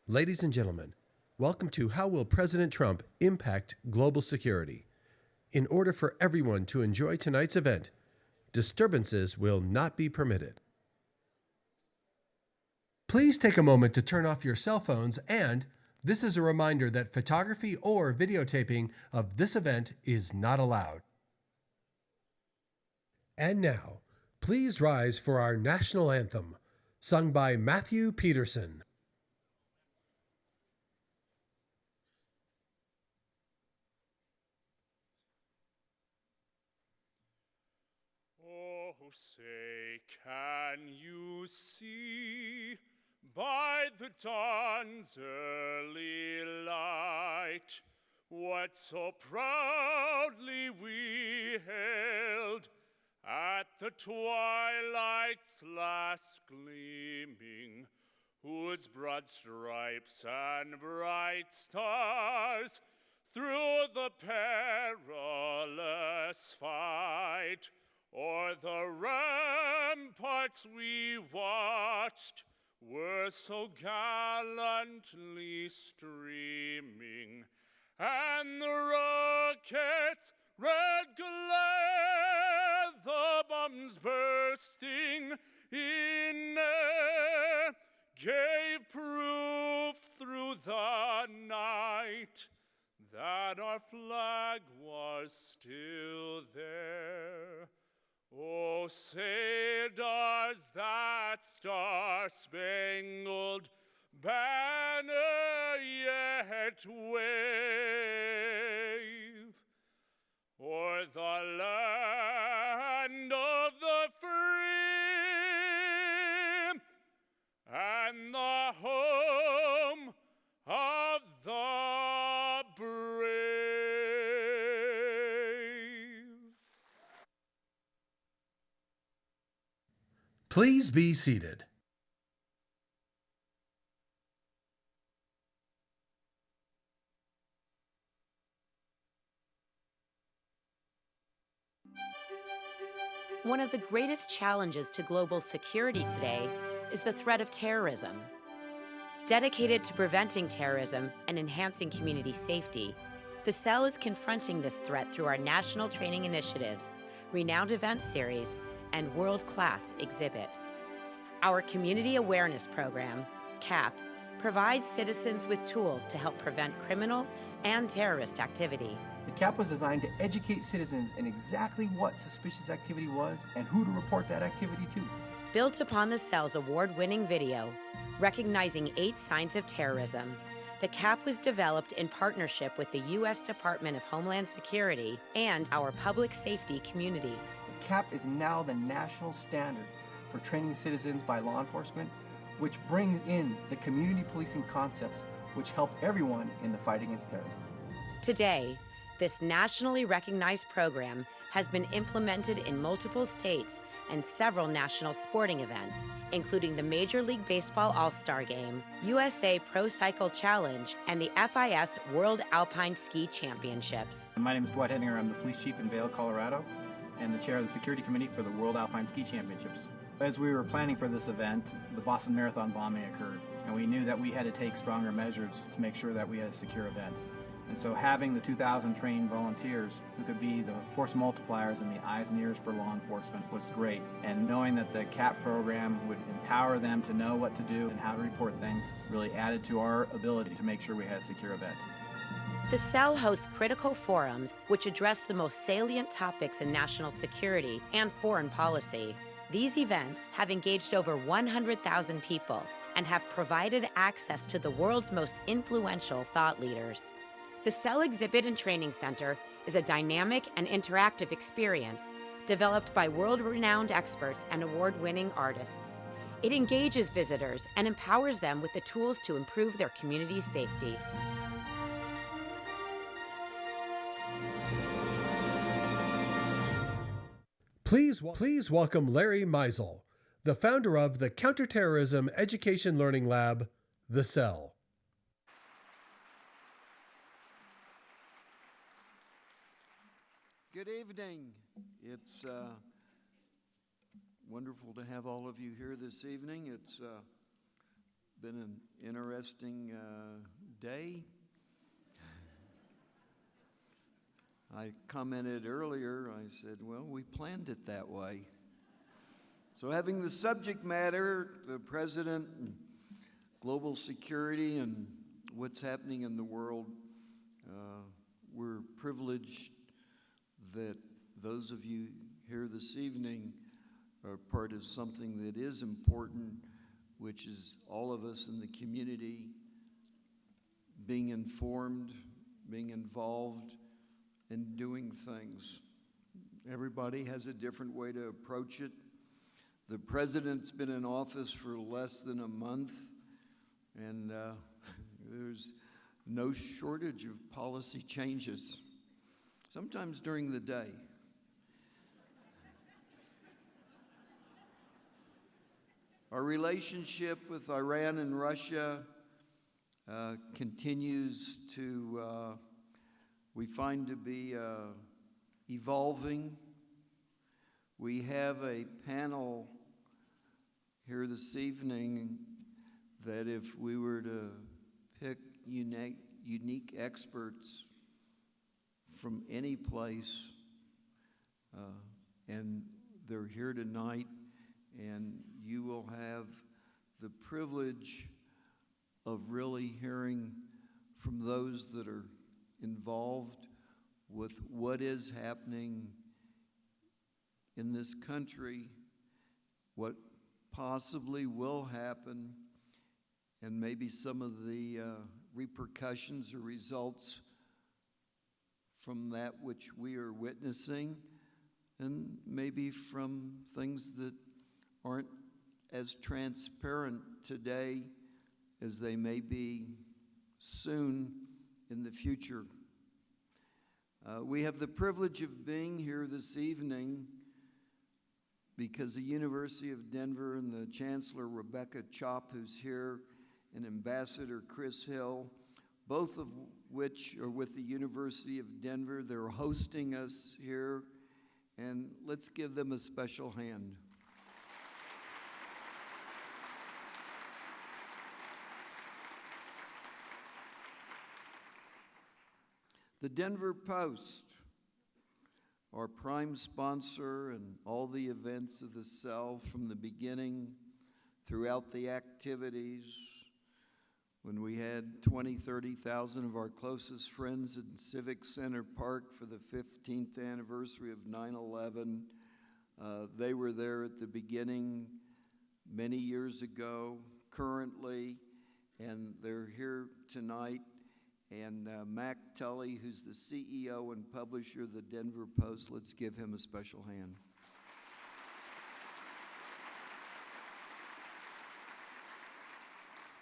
Ladies and gentlemen, welcome to How Will President Trump Impact Global Security? In order for everyone to enjoy tonight's event, disturbances will not be permitted. Please take a moment to turn off your cell phones, and this is a reminder that photography or videotaping of this event is not allowed. And now, please rise for our national anthem, sung by Matthew Peterson. Oh, say, can you see by the dawn's early light what so proudly we hailed at the twilight's last gleaming, whose broad stripes and bright stars through the perilous fight o'er the ramparts we watched were so gallantly streaming, and the rockets' red glare, the bombs bursting in air, gave proof through the night that our flag was still there. Oh, say does that star-spangled banner yet wave o'er the land of the free and the home of the brave? Please be seated. One of the greatest challenges to global security today is the threat of terrorism. Dedicated to preventing terrorism and enhancing community safety, the Cell is confronting this threat through our national training initiatives, renowned event series, and world-class exhibit. Our Community Awareness Program, CAP, provides citizens with tools to help prevent criminal and terrorist activity. The CAP was designed to educate citizens in exactly what suspicious activity was and who to report that activity to. Built upon the Cell's award-winning video, recognizing 8 signs of terrorism, the CAP was developed in partnership with the U.S. Department of Homeland Security and our public safety community. The CAP is now the national standard for training citizens by law enforcement, which brings in the community policing concepts which help everyone in the fight against terrorism. Today, this nationally recognized program has been implemented in multiple states and several national sporting events, including the Major League Baseball All-Star Game, USA Pro Cycle Challenge, and the FIS World Alpine Ski Championships. My name is Dwight Henninger. I'm the police chief in Vail, Colorado, and the chair of the security committee for the World Alpine Ski Championships. As we were planning for this event, the Boston Marathon bombing occurred, and we knew that we had to take stronger measures to make sure that we had a secure event. And so having the 2,000 trained volunteers who could be the force multipliers and the eyes and ears for law enforcement was great. And knowing that the CAP program would empower them to know what to do and how to report things really added to our ability to make sure we had a secure event. The Cell hosts critical forums which address the most salient topics in national security and foreign policy. These events have engaged over 100,000 people and have provided access to the world's most influential thought leaders. The Cell Exhibit and Training Center is a dynamic and interactive experience developed by world-renowned experts and award-winning artists. It engages visitors and empowers them with the tools to improve their community's safety. Please welcome Larry Meisel, the founder of the Counterterrorism Education Learning Lab, The Cell. Good evening. It's wonderful to have all of you here this evening. It's been an interesting day. I commented earlier, I said, well, we planned it that way. So having the subject matter, the president, and global security, and what's happening in the world, we're privileged that those of you here this evening are part of something that is important, which is all of us in the community being informed, being involved, and doing things. Everybody has a different way to approach it. The president's been in office for less than a month, and there's no shortage of policy changes, sometimes during the day. Our relationship with Iran and Russia continues to, we find to be evolving. We have a panel here this evening that if we were to pick unique experts from any place, and they're here tonight, and you will have the privilege of really hearing from those that are involved with what is happening in this country, what possibly will happen, and maybe some of the repercussions or results from that which we are witnessing, and maybe from things that aren't as transparent today as they may be soon in the future. We have the privilege of being here this evening because the University of Denver and the Chancellor Rebecca Chop, who's here, and Ambassador Chris Hill, both of which are with the University of Denver. They're hosting us here, and let's give them a special hand. The Denver Post, our prime sponsor and all the events of the cell from the beginning throughout the activities, when we had 20,000, 30,000 of our closest friends in Civic Center Park for the 15th anniversary of 9/11. They were there at the beginning many years ago, currently, and they're here tonight. And Mac Tully, who's the CEO and publisher of the Denver Post, let's give him a special hand.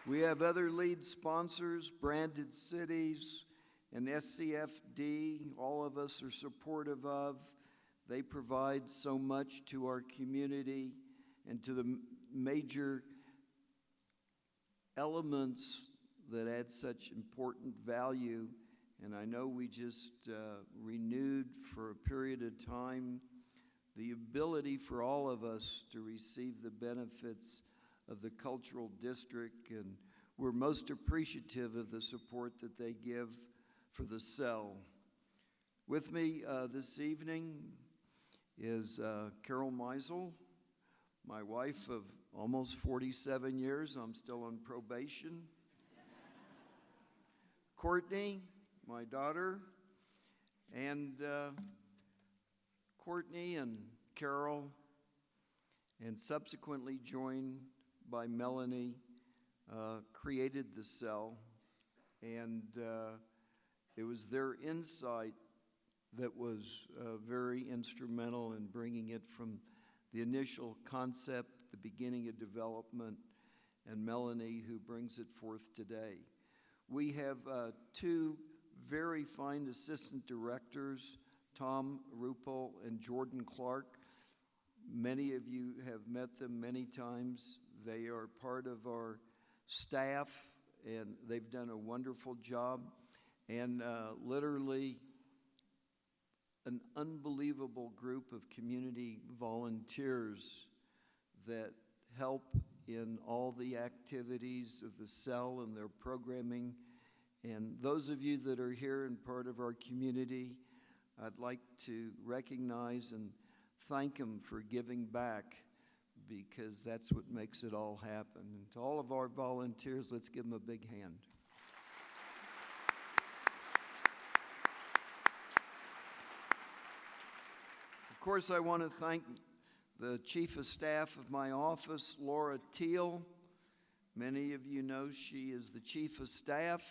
We have other lead sponsors, Branded Cities and SCFD, all of us are supportive of. They provide so much to our community and to the major elements that add such important value. And I know we just renewed for a period of time the ability for all of us to receive the benefits of the cultural district, and we're most appreciative of the support that they give for the cell. With me this evening is Carol Meisel, my wife of almost 47 years. I'm still on probation. Courtney, my daughter, and Courtney and Carol, and subsequently joined by Melanie, created the cell, and it was their insight that was very instrumental in bringing it from the initial concept, the beginning of development, and Melanie, who brings it forth today. We have two very fine assistant directors, Tom Ruppel and Jordan Clark. Many of you have met them many times. They are part of our staff, and they've done a wonderful job. And literally an unbelievable group of community volunteers that help in all the activities of the cell and their programming. And those of you that are here and part of our community, I'd like to recognize and thank them for giving back, because that's what makes it all happen. And to all of our volunteers, let's give them a big hand. Of course, I want to thank the Chief of Staff of my office, Laura Teal. Many of you know she is the Chief of Staff,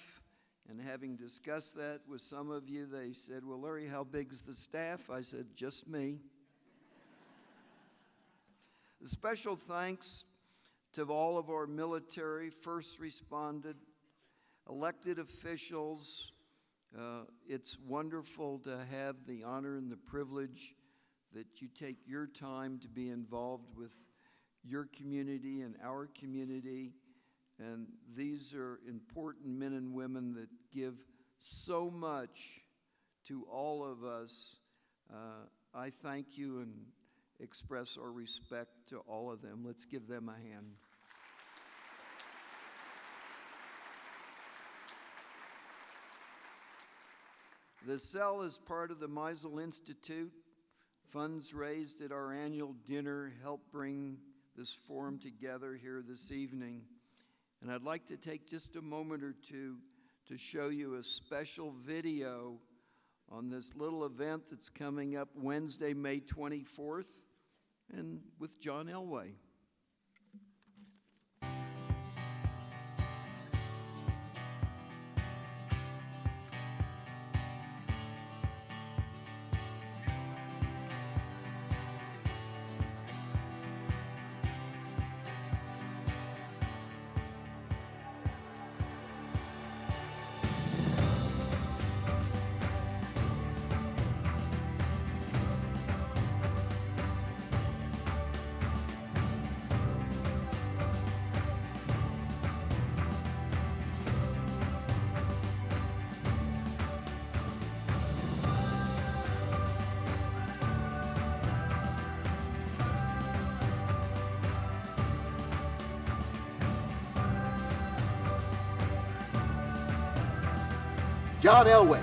and having discussed that with some of you, they said, well, Larry, how big's the staff? I said, just me. A special thanks to all of our military, first responded, elected officials. It's wonderful to have the honor and the privilege that you take your time to be involved with your community and our community. And these are important men and women that give so much to all of us. I thank you and express our respect to all of them. Let's give them a hand. The cell is part of the Meisel Institute. Funds raised at our annual dinner help bring this forum together here this evening. And I'd like to take just a moment or two to show you a special video on this little event that's coming up Wednesday, May 24th, and with John Elway. John Elway,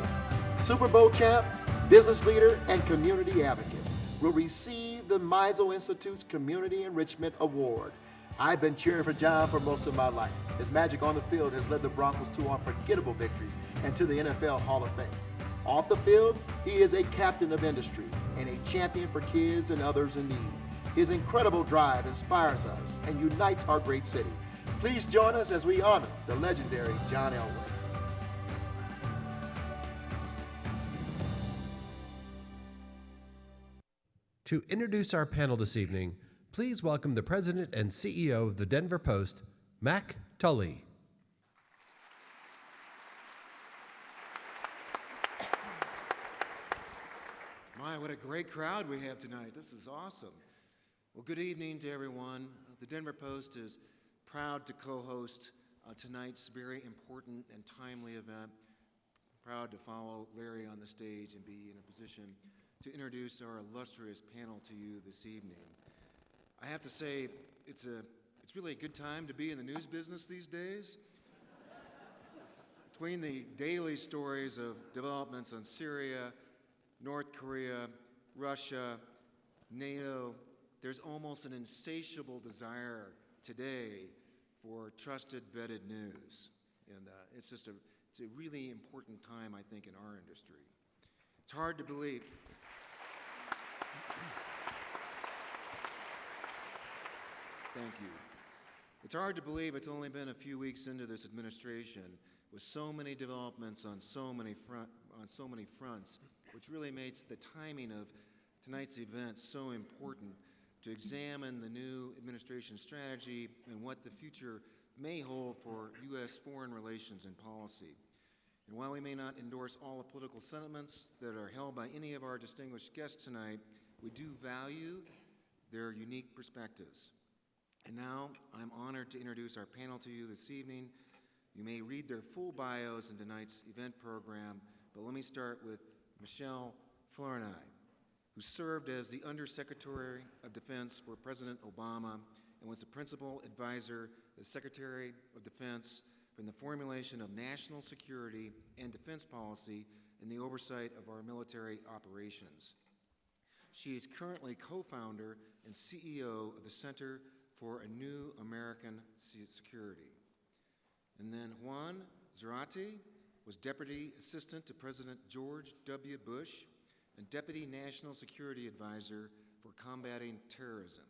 Super Bowl champ, business leader, and community advocate, will receive the Meisel Institute's Community Enrichment Award. I've been cheering for John for most of my life. His magic on the field has led the Broncos to unforgettable victories and to the NFL Hall of Fame. Off the field, he is a captain of industry and a champion for kids and others in need. His incredible drive inspires us and unites our great city. Please join us as we honor the legendary John Elway. To introduce our panel this evening, please welcome the President and CEO of the Denver Post, Mac Tully. My, what a great crowd we have tonight. This is awesome. Well, good evening to everyone. The Denver Post is proud to co-host tonight's very important and timely event. Proud to follow Larry on the stage and be in a position to introduce our illustrious panel to you this evening. I have to say, it's really a good time to be in the news business these days. Between the daily stories of developments on Syria, North Korea, Russia, NATO, there's almost an insatiable desire today for trusted, vetted news. And it's a really important time, I think, in our industry. It's hard to believe. Thank you. It's hard to believe it's only been a few weeks into this administration with so many developments on so many fronts, which really makes the timing of tonight's event so important to examine the new administration strategy and what the future may hold for U.S. foreign relations and policy. And while we may not endorse all the political sentiments that are held by any of our distinguished guests tonight, we do value their unique perspectives. And now, I'm honored to introduce our panel to you this evening. You may read their full bios in tonight's event program, but let me start with Michelle Flournoy, who served as the Undersecretary of Defense for President Obama and was the principal advisor of the Secretary of Defense in the formulation of national security and defense policy and the oversight of our military operations. She is currently co-founder and CEO of the Center for a New American Security. And then Juan Zarate was Deputy Assistant to President George W. Bush and Deputy National Security Advisor for Combating Terrorism.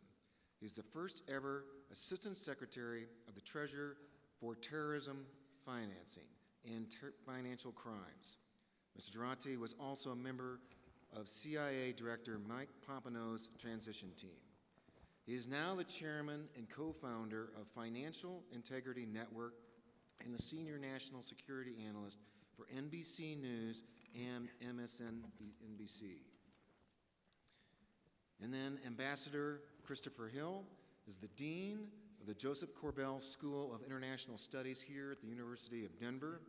He is the first ever Assistant Secretary of the Treasurer for Terrorism Financing and Financial Crimes. Mr. Zarate was also a member of CIA Director Mike Pompano's transition team. He is now the chairman and co-founder of Financial Integrity Network and the senior national security analyst for NBC News and MSNBC. And then Ambassador Christopher Hill is the dean of the Joseph Corbell School of International Studies here at the University of Denver.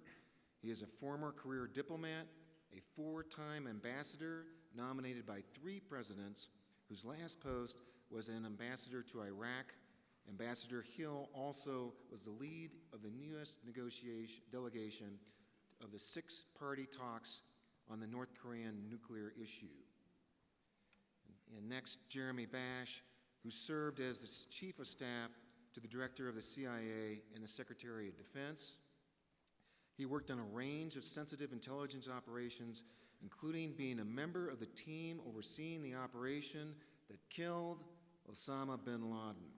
He is a former career diplomat, a four-time ambassador nominated by 3 presidents, whose last post was an ambassador to Iraq. Ambassador Hill also was the lead of the newest delegation of the 6-party talks on the North Korean nuclear issue. And next, Jeremy Bash, who served as the Chief of Staff to the Director of the CIA and the Secretary of Defense. He worked on a range of sensitive intelligence operations, including being a member of the team overseeing the operation that killed Osama bin Laden.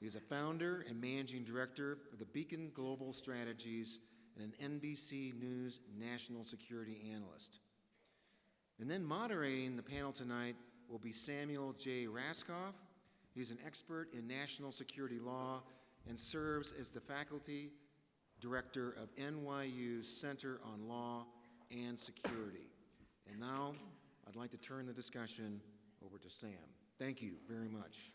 He is a founder and managing director of the Beacon Global Strategies and an NBC News national security analyst. And then moderating the panel tonight will be Samuel J. Raskoff. He's an expert in national security law and serves as the faculty director of NYU's Center on Law and Security. And now I'd like to turn the discussion over to Sam. Thank you very much.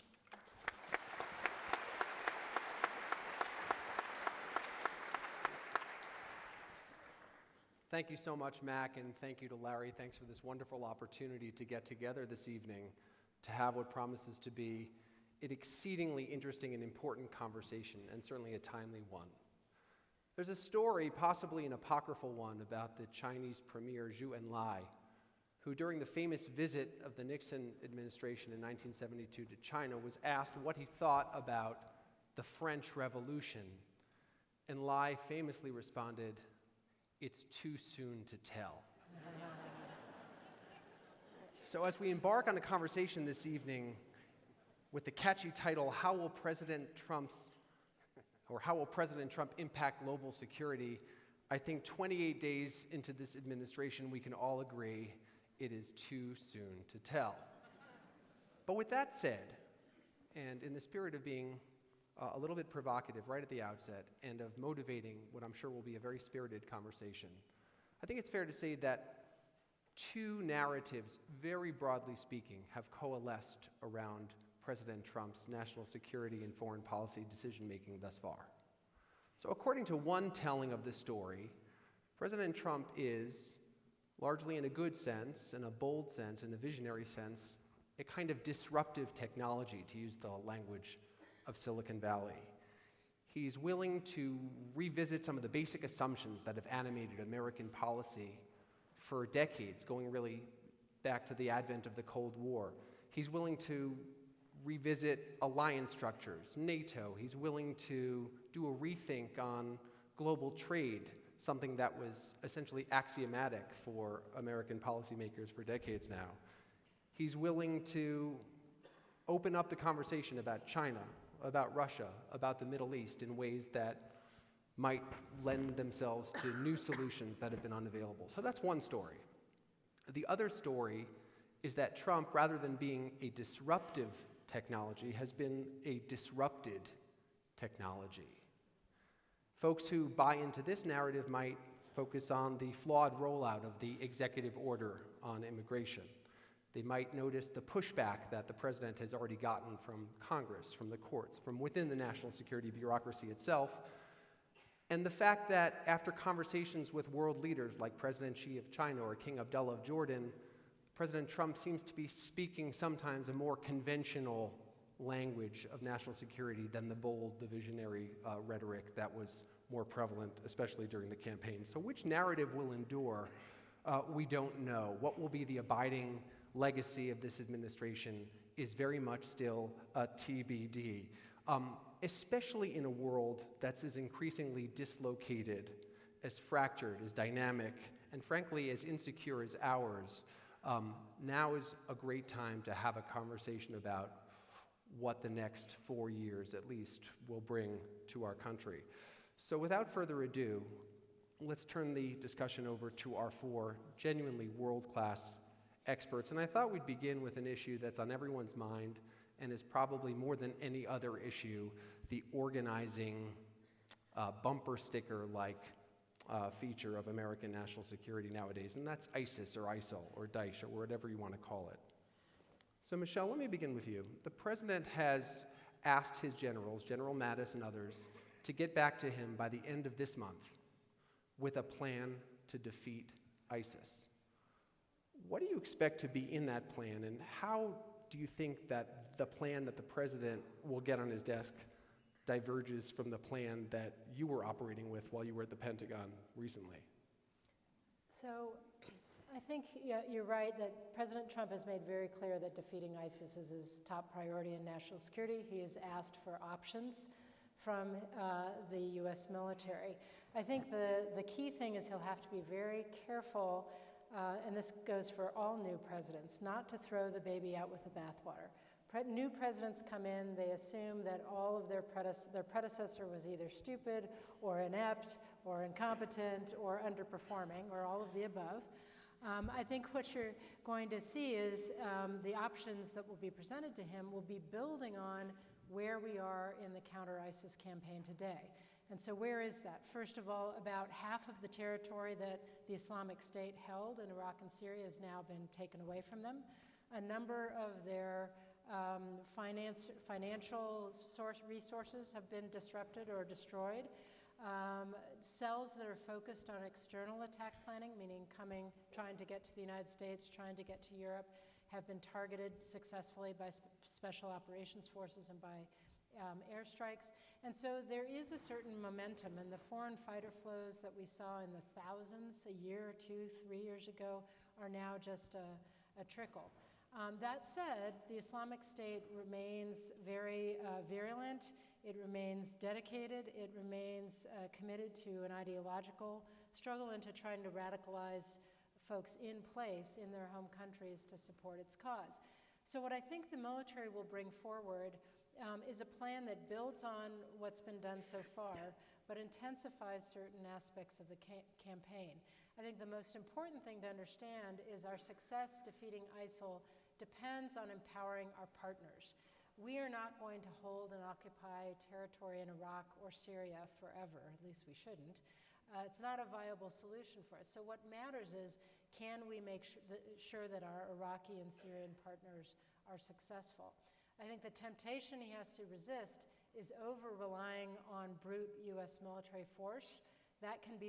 Thank you so much, Mac, and thank you to Larry. Thanks for this wonderful opportunity to get together this evening to have what promises to be an exceedingly interesting and important conversation, and certainly a timely one. There's a story, possibly an apocryphal one, about the Chinese premier Zhou Enlai, who during the famous visit of the Nixon administration in 1972 to China was asked what he thought about the French Revolution. Enlai famously responded, "It's too soon to tell." So as we embark on a conversation this evening with the catchy title, How will President Trump impact global security? I think 28 days into this administration, we can all agree it is too soon to tell. But with that said, and in the spirit of being a little bit provocative right at the outset and of motivating what I'm sure will be a very spirited conversation, I think it's fair to say that 2 narratives, very broadly speaking, have coalesced around President Trump's national security and foreign policy decision-making thus far. So according to one telling of the story, President Trump is, largely in a good sense, in a bold sense, in a visionary sense, a kind of disruptive technology, to use the language of Silicon Valley. He's willing to revisit some of the basic assumptions that have animated American policy for decades, going really back to the advent of the Cold War. He's willing to revisit alliance structures, NATO. He's willing to do a rethink on global trade, something that was essentially axiomatic for American policymakers for decades now. He's willing to open up the conversation about China, about Russia, about the Middle East in ways that might lend themselves to new solutions that have been unavailable. So that's one story. The other story is that Trump, rather than being a disruptive technology, has been a disrupted technology. Folks who buy into this narrative might focus on the flawed rollout of the executive order on immigration. They might notice the pushback that the president has already gotten from Congress, from the courts, from within the national security bureaucracy itself, and the fact that after conversations with world leaders like President Xi of China or King Abdullah of Jordan, President Trump seems to be speaking sometimes a more conventional language of national security than the bold, the visionary rhetoric that was more prevalent, especially during the campaign. So which narrative will endure? We don't know. What will be the abiding legacy of this administration is very much still TBD, especially in a world that's as increasingly dislocated, as fractured, as dynamic, and frankly as insecure as ours. Now is a great time to have a conversation about what the next 4 years at least will bring to our country. So without further ado, let's turn the discussion over to our 4 genuinely world-class experts. And I thought we'd begin with an issue that's on everyone's mind and is probably more than any other issue, the organizing bumper sticker-like feature of American national security nowadays, and that's ISIS or ISIL or Daesh or whatever you want to call it. So Michelle, let me begin with you. The president has asked his generals, General Mattis and others, to get back to him by the end of this month with a plan to defeat ISIS. What do you expect to be in that plan, and how do you think that the plan that the president will get on his desk diverges from the plan that you were operating with while you were at the Pentagon recently? So I think you're right that President Trump has made very clear that defeating ISIS is his top priority in national security. He has asked for options from the U.S. military. I think the key thing is he'll have to be very careful, and this goes for all new presidents, not to throw the baby out with the bathwater. New presidents come in, they assume that all of their predecessor was either stupid or inept or incompetent or underperforming or all of the above. I think what you're going to see is the options that will be presented to him will be building on where we are in the counter-ISIS campaign today. And so where is that? First of all, about half of the territory that the Islamic State held in Iraq and Syria has now been taken away from them. A number of their financial resources have been disrupted or destroyed. Cells that are focused on external attack planning, meaning trying to get to the United States, trying to get to Europe, have been targeted successfully by special operations forces and by airstrikes. And so there is a certain momentum, and the foreign fighter flows that we saw in the thousands a year, 2, 3 years ago are now just a trickle. That said, the Islamic State remains very virulent, it remains dedicated, it remains committed to an ideological struggle and to trying to radicalize folks in place in their home countries to support its cause. So what I think the military will bring forward is a plan that builds on what's been done so far, but intensifies certain aspects of the campaign. I think the most important thing to understand is our success defeating ISIL depends on empowering our partners. We are not going to hold and occupy territory in Iraq or Syria forever, at least we shouldn't. It's not a viable solution for us. So what matters is, can we make sure that our Iraqi and Syrian partners are successful? I think the temptation he has to resist is over-relying on brute U.S. military force. That can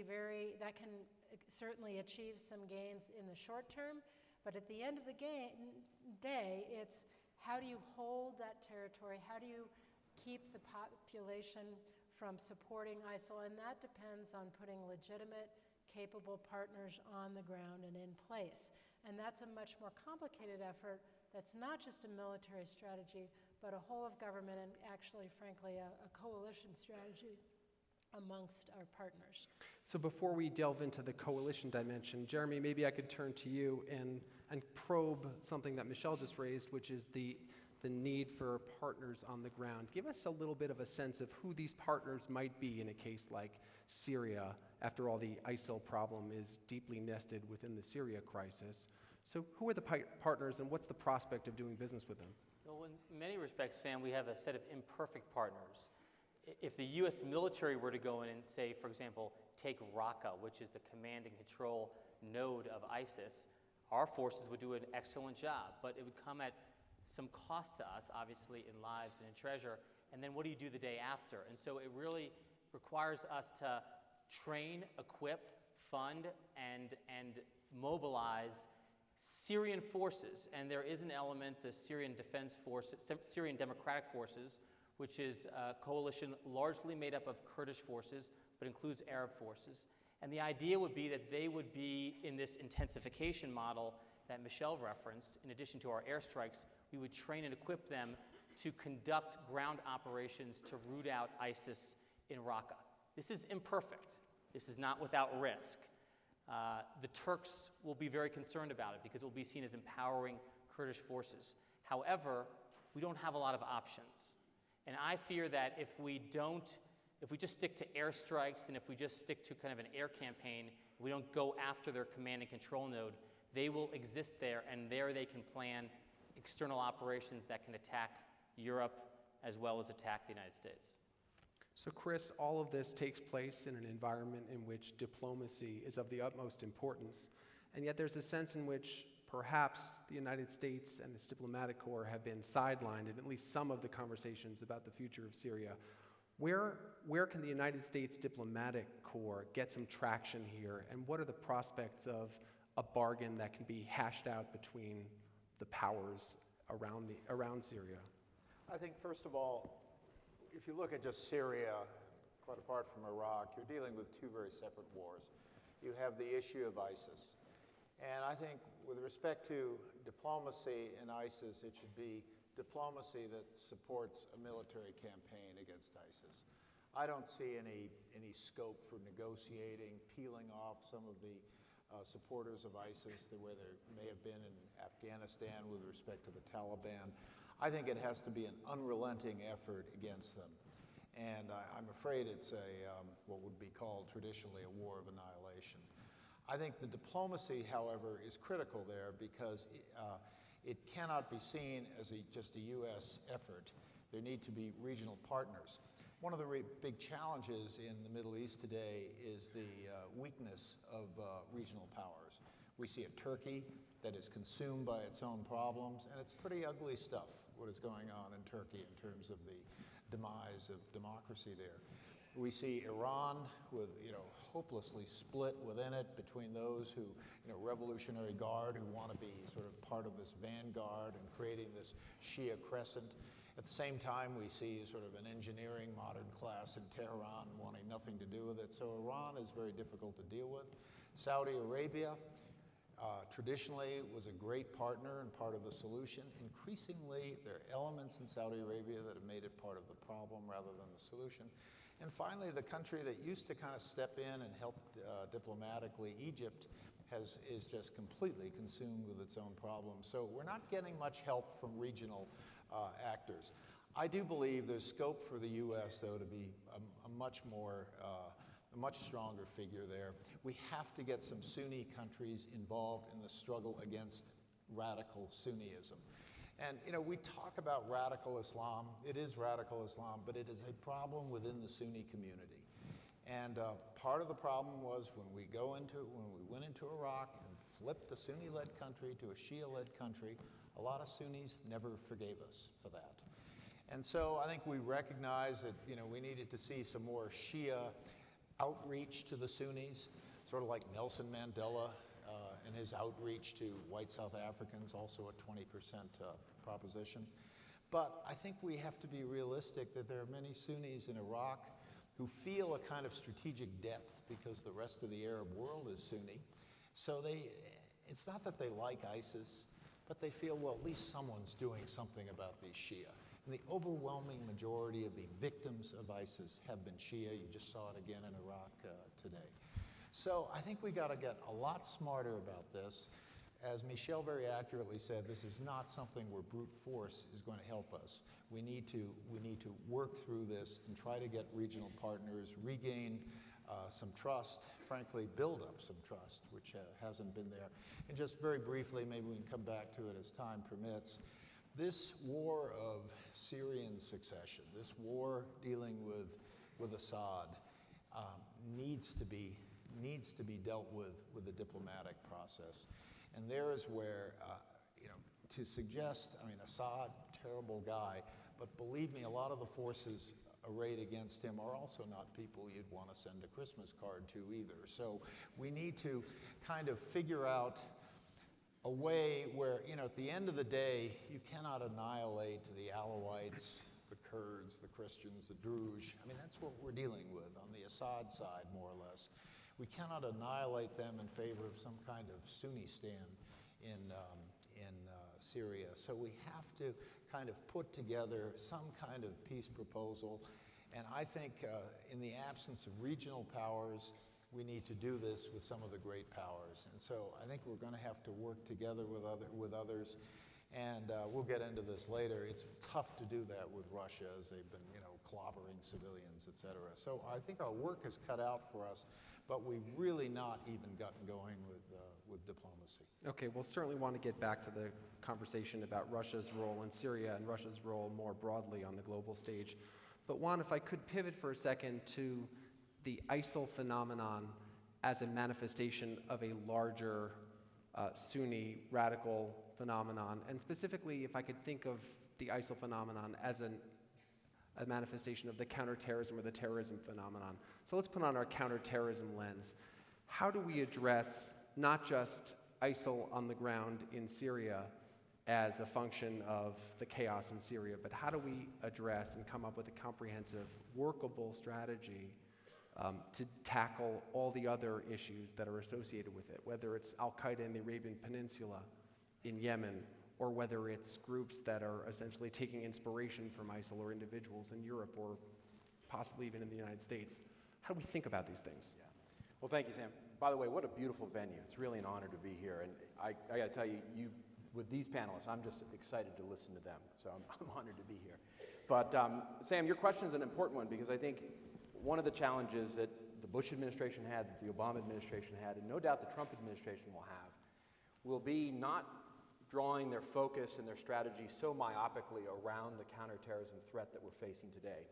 certainly achieve some gains in the short term, but at the end of the day, it's how do you hold that territory? How do you keep the population from supporting ISIL? And that depends on putting legitimate, capable partners on the ground and in place. And that's a much more complicated effort that's not just a military strategy, but a whole of government and actually, frankly, a coalition strategy amongst our partners. So before we delve into the coalition dimension, Jeremy, maybe I could turn to you and probe something that Michelle just raised, which is the need for partners on the ground. Give us a little bit of a sense of who these partners might be in a case like Syria. After all, the ISIL problem is deeply nested within the Syria crisis. So who are the partners, and what's the prospect of doing business with them? Well, in many respects, Sam, we have a set of imperfect partners. If the U.S. military were to go in and say, for example, take Raqqa, which is the command and control node of ISIS, our forces would do an excellent job, but it would come at some cost to us, obviously, in lives and in treasure. And then what do you do the day after? And so it really requires us to train, equip, fund, and mobilize Syrian forces, and there is an element, the Syrian Defense Forces, Syrian Democratic Forces, which is a coalition largely made up of Kurdish forces, but includes Arab forces. And the idea would be that they would be in this intensification model that Michelle referenced. In addition to our airstrikes, we would train and equip them to conduct ground operations to root out ISIS in Raqqa. This is imperfect. This is not without risk. The Turks will be very concerned about it because it will be seen as empowering Kurdish forces. However, we don't have a lot of options. And I fear that if we just stick to airstrikes and if we just stick to kind of an air campaign, we don't go after their command and control node, they will exist there, and there they can plan external operations that can attack Europe as well as attack the United States. So Chris, all of this takes place in an environment in which diplomacy is of the utmost importance, and yet there's a sense in which perhaps the United States and its diplomatic corps have been sidelined in at least some of the conversations about the future of Syria. Where can the United States diplomatic corps get some traction here, and what are the prospects of a bargain that can be hashed out between the powers around Syria? I think, first of all, if you look at just Syria, quite apart from Iraq, you're dealing with two very separate wars. You have the issue of ISIS. And I think with respect to diplomacy and ISIS, it should be diplomacy that supports a military campaign against ISIS. I don't see any scope for negotiating, peeling off some of the supporters of ISIS the way there may have been in Afghanistan with respect to the Taliban. I think it has to be an unrelenting effort against them. And I'm afraid it's what would be called traditionally a war of annihilation. I think the diplomacy, however, is critical there because it cannot be seen as just a U.S. effort. There need to be regional partners. One of the big challenges in the Middle East today is the weakness of regional powers. We see a Turkey that is consumed by its own problems, and it's pretty ugly stuff, what is going on in Turkey in terms of the demise of democracy there. We see Iran with, hopelessly split within it between those who, Revolutionary Guard who want to be sort of part of this vanguard and creating this Shia crescent. At the same time, we see sort of an engineering modern class in Tehran wanting nothing to do with it. So Iran is very difficult to deal with. Saudi Arabia traditionally was a great partner and part of the solution. Increasingly, there are elements in Saudi Arabia that have made it part of the problem rather than the solution. And finally, the country that used to kind of step in and help diplomatically, Egypt, is just completely consumed with its own problems. So we're not getting much help from regional actors. I do believe there's scope for the U.S., though, to be a much stronger figure there. We have to get some Sunni countries involved in the struggle against radical Sunniism. And, we talk about radical Islam. It is radical Islam, but it is a problem within the Sunni community. And part of the problem was when we went into Iraq and flipped a Sunni-led country to a Shia-led country, a lot of Sunnis never forgave us for that. And so I think we recognize that, we needed to see some more Shia outreach to the Sunnis, sort of like Nelson Mandela and his outreach to white South Africans, also a 20% proposition. But I think we have to be realistic that there are many Sunnis in Iraq who feel a kind of strategic depth because the rest of the Arab world is Sunni. So it's not that they like ISIS, but they feel, well, at least someone's doing something about these Shia. And the overwhelming majority of the victims of ISIS have been Shia. You just saw it again in Iraq today. So I think we got to get a lot smarter about this. As Michelle very accurately said, this is not something where brute force is going to help us. We need to work through this and try to get regional partners, regain some trust, frankly, build up some trust, which hasn't been there. And just very briefly, maybe we can come back to it as time permits. This war of Syrian succession, this war dealing with Assad, needs to be dealt with the diplomatic process. And there is where, to suggest, Assad, terrible guy, but believe me, a lot of the forces arrayed against him are also not people you'd want to send a Christmas card to either. So we need to kind of figure out a way where, you know, at the end of the day, you cannot annihilate the Alawites, the Kurds, the Christians, the Druze. I mean, that's what we're dealing with on the Assad side, more or less. We cannot annihilate them in favor of some kind of Sunni stand in Syria. So we have to kind of put together some kind of peace proposal. And I think in the absence of regional powers, we need to do this with some of the great powers. And so I think we're going to have to work together with others. And we'll get into this later. It's tough to do that with Russia, as they've been, you know, clobbering civilians, et cetera. So I think our work is cut out for us, but we've really not even gotten going with diplomacy. Okay, we'll certainly want to get back to the conversation about Russia's role in Syria and Russia's role more broadly on the global stage. But Juan, if I could pivot for a second to the ISIL phenomenon as a manifestation of a larger Sunni radical phenomenon, and specifically if I could think of the ISIL phenomenon as a manifestation of the counterterrorism or the terrorism phenomenon. So let's put on our counterterrorism lens. How do we address not just ISIL on the ground in Syria as a function of the chaos in Syria, but how do we address and come up with a comprehensive, workable strategy to tackle all the other issues that are associated with it, whether it's Al-Qaeda in the Arabian Peninsula, in Yemen, or whether it's groups that are essentially taking inspiration from ISIL or individuals in Europe or possibly even in the United States. How do we think about these things? Yeah. Well, thank you, Sam. By the way, what a beautiful venue. It's really an honor to be here. And I got to tell you, with these panelists, I'm just excited to listen to them. So I'm honored to be here. But Sam, your question is an important one because I think one of the challenges that the Bush administration had, that the Obama administration had, and no doubt the Trump administration will have, will be not drawing their focus and their strategy so myopically around the counterterrorism threat that we're facing today.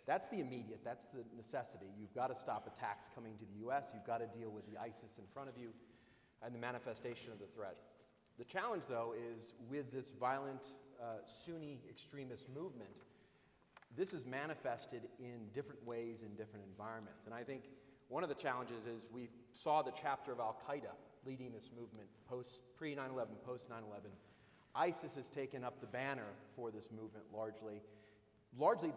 That's the immediate, that's the necessity. You've got to stop attacks coming to the US, you've got to deal with the ISIS in front of you and the manifestation of the threat. The challenge, though, is with this violent Sunni extremist movement, this is manifested in different ways in different environments. And I think one of the challenges is we saw the chapter of Al-Qaeda leading this movement pre-9/11, post-9/11. ISIS has taken up the banner for this movement largely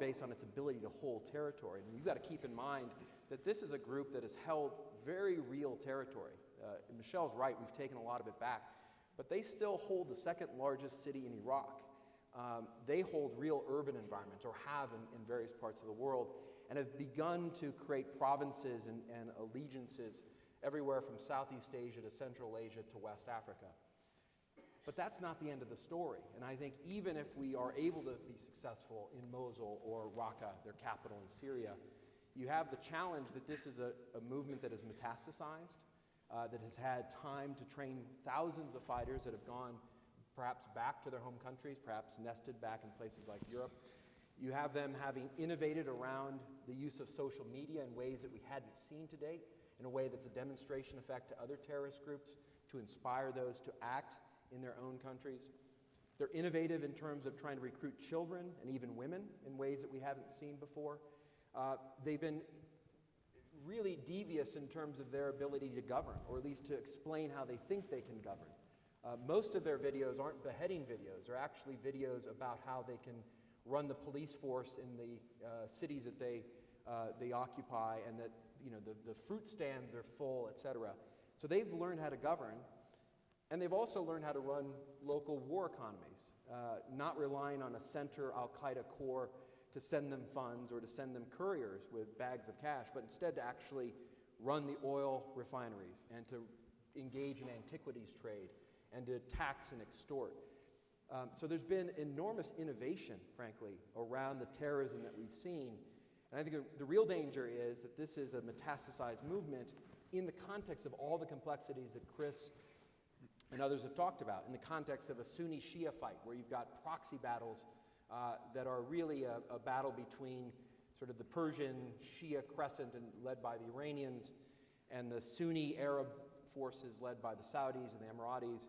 based on its ability to hold territory. And you've got to keep in mind that this is a group that has held very real territory. Michelle's right, we've taken a lot of it back. But they still hold the second largest city in Iraq. They hold real urban environments, or have in various parts of the world, and have begun to create provinces and allegiances everywhere from Southeast Asia to Central Asia to West Africa. But that's not the end of the story. And I think even if we are able to be successful in Mosul or Raqqa, their capital in Syria, you have the challenge that this is a movement that is metastasized, that has had time to train thousands of fighters that have gone perhaps back to their home countries, perhaps nested back in places like Europe. You have them having innovated around the use of social media in ways that we hadn't seen to date, in a way that's a demonstration effect to other terrorist groups, to inspire those to act in their own countries. They're innovative in terms of trying to recruit children and even women in ways that we haven't seen before. They've been really devious in terms of their ability to govern, or at least to explain how they think they can govern. Most of their videos aren't beheading videos. They're actually videos about how they can run the police force in the cities that they occupy, and that the fruit stands are full, etc. So they've learned how to govern, and they've also learned how to run local war economies, not relying on a center Al-Qaeda core to send them funds or to send them couriers with bags of cash, but instead to actually run the oil refineries and to engage in antiquities trade and to tax and extort. So there's been enormous innovation, frankly, around the terrorism that we've seen. And I think the real danger is that this is a metastasized movement in the context of all the complexities that Chris and others have talked about, in the context of a Sunni-Shia fight, where you've got proxy battles that are really a battle between sort of the Persian Shia crescent led by the Iranians and the Sunni Arab forces led by the Saudis and the Emiratis.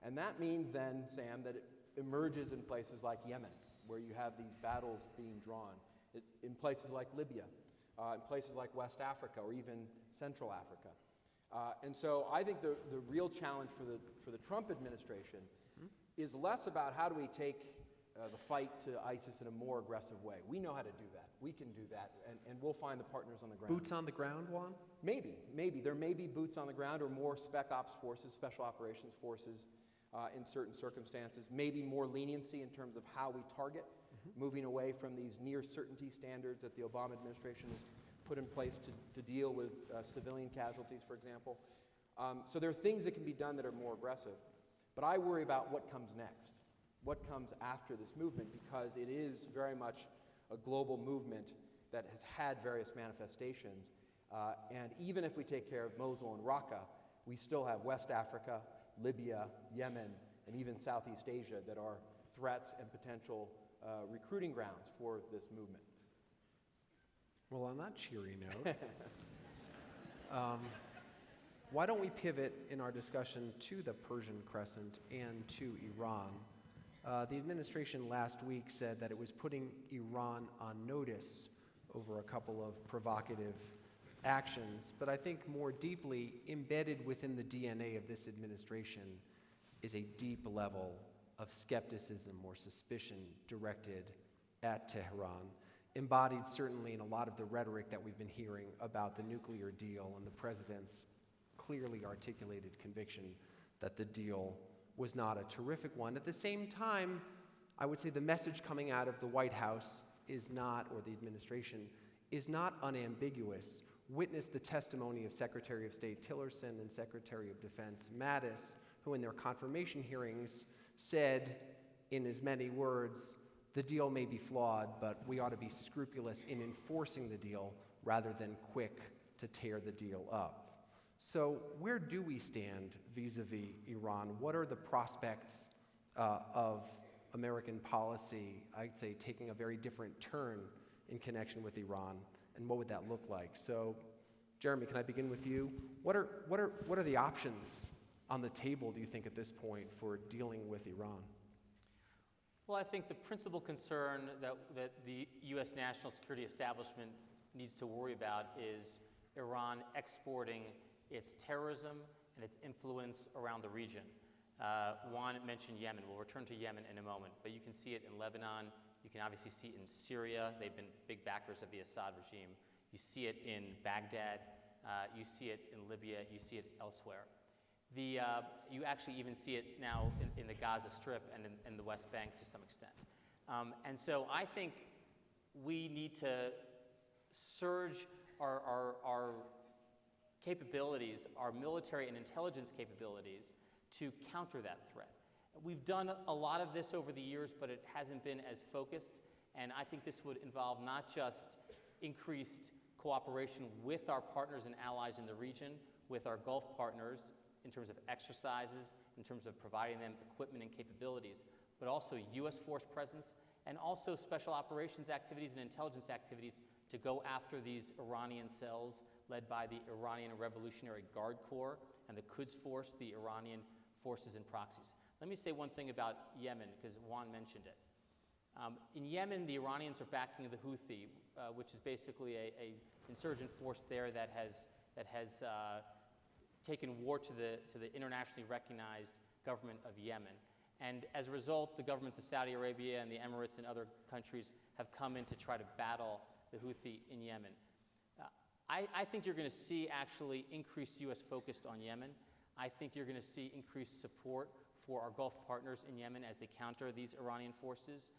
And that means then, Sam, that it emerges in places like Yemen, where you have these battles being drawn, in places like Libya, in places like West Africa or even Central Africa. And so I think the real challenge for the Trump administration is less about how do we take the fight to ISIS in a more aggressive way. We know how to do that. We can do that, and we'll find the partners on the ground. Boots on the ground, Juan? Maybe. There may be boots on the ground or more spec ops forces, special operations forces in certain circumstances. Maybe more leniency in terms of how we target, moving away from these near certainty standards that the Obama administration has put in place to deal with civilian casualties, for example. So there are things that can be done that are more aggressive. But I worry about what comes next, what comes after this movement, because it is very much a global movement that has had various manifestations. And even if we take care of Mosul and Raqqa, we still have West Africa, Libya, Yemen, and even Southeast Asia that are threats and potential recruiting grounds for this movement. Well, on that cheery note, why don't we pivot in our discussion to the Persian Crescent and to Iran? The administration last week said that it was putting Iran on notice over a couple of provocative actions, but I think more deeply embedded within the DNA of this administration is a deep level of skepticism or suspicion directed at Tehran, embodied certainly in a lot of the rhetoric that we've been hearing about the nuclear deal and the president's clearly articulated conviction that the deal was not a terrific one. At the same time, I would say the message coming out of the White House is not, or the administration, is not unambiguous. Witness the testimony of Secretary of State Tillerson and Secretary of Defense Mattis, who in their confirmation hearings said, in as many words, the deal may be flawed, but we ought to be scrupulous in enforcing the deal rather than quick to tear the deal up. So where do we stand vis-a-vis Iran? What are the prospects of American policy, I'd say, taking a very different turn in connection with Iran, and what would that look like? So, Jeremy, can I begin with you? What are the options on the table, do you think, at this point for dealing with Iran? Well, I think the principal concern that the U.S. national security establishment needs to worry about is Iran exporting its terrorism and its influence around the region. Juan mentioned Yemen. We'll return to Yemen in a moment, but you can see it in Lebanon. You can obviously see it in Syria. They've been big backers of the Assad regime. You see it in Baghdad. You see it in Libya. You see it elsewhere. You actually even see it now in the Gaza Strip and in the West Bank to some extent. And so I think we need to surge our capabilities, our military and intelligence capabilities, to counter that threat. We've done a lot of this over the years, but it hasn't been as focused, and I think this would involve not just increased cooperation with our partners and allies in the region, with our Gulf partners in terms of exercises, in terms of providing them equipment and capabilities, but also U.S. force presence, and also special operations activities and intelligence activities to go after these Iranian cells led by the Iranian Revolutionary Guard Corps and the Quds Force, the Iranian forces and proxies. Let me say one thing about Yemen, because Juan mentioned it. In Yemen, the Iranians are backing the Houthi, which is basically a insurgent force there that has taken war to the internationally recognized government of Yemen. And as a result, the governments of Saudi Arabia and the Emirates and other countries have come in to try to battle the Houthi in Yemen. I think you're going to see actually increased U.S. focus on Yemen. I think you're going to see increased support for our Gulf partners in Yemen as they counter these Iranian forces.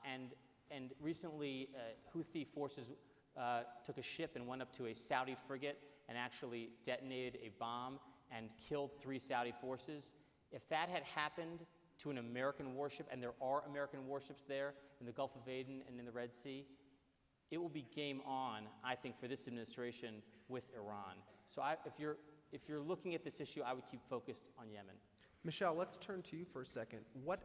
And recently, Houthi forces took a ship and went up to a Saudi frigate and actually detonated a bomb and killed 3 Saudi forces. If that had happened to an American warship, and there are American warships there in the Gulf of Aden and in the Red Sea, it will be game on, I think, for this administration with Iran. So if you're looking at this issue, I would keep focused on Yemen. Michelle, let's turn to you for a second. What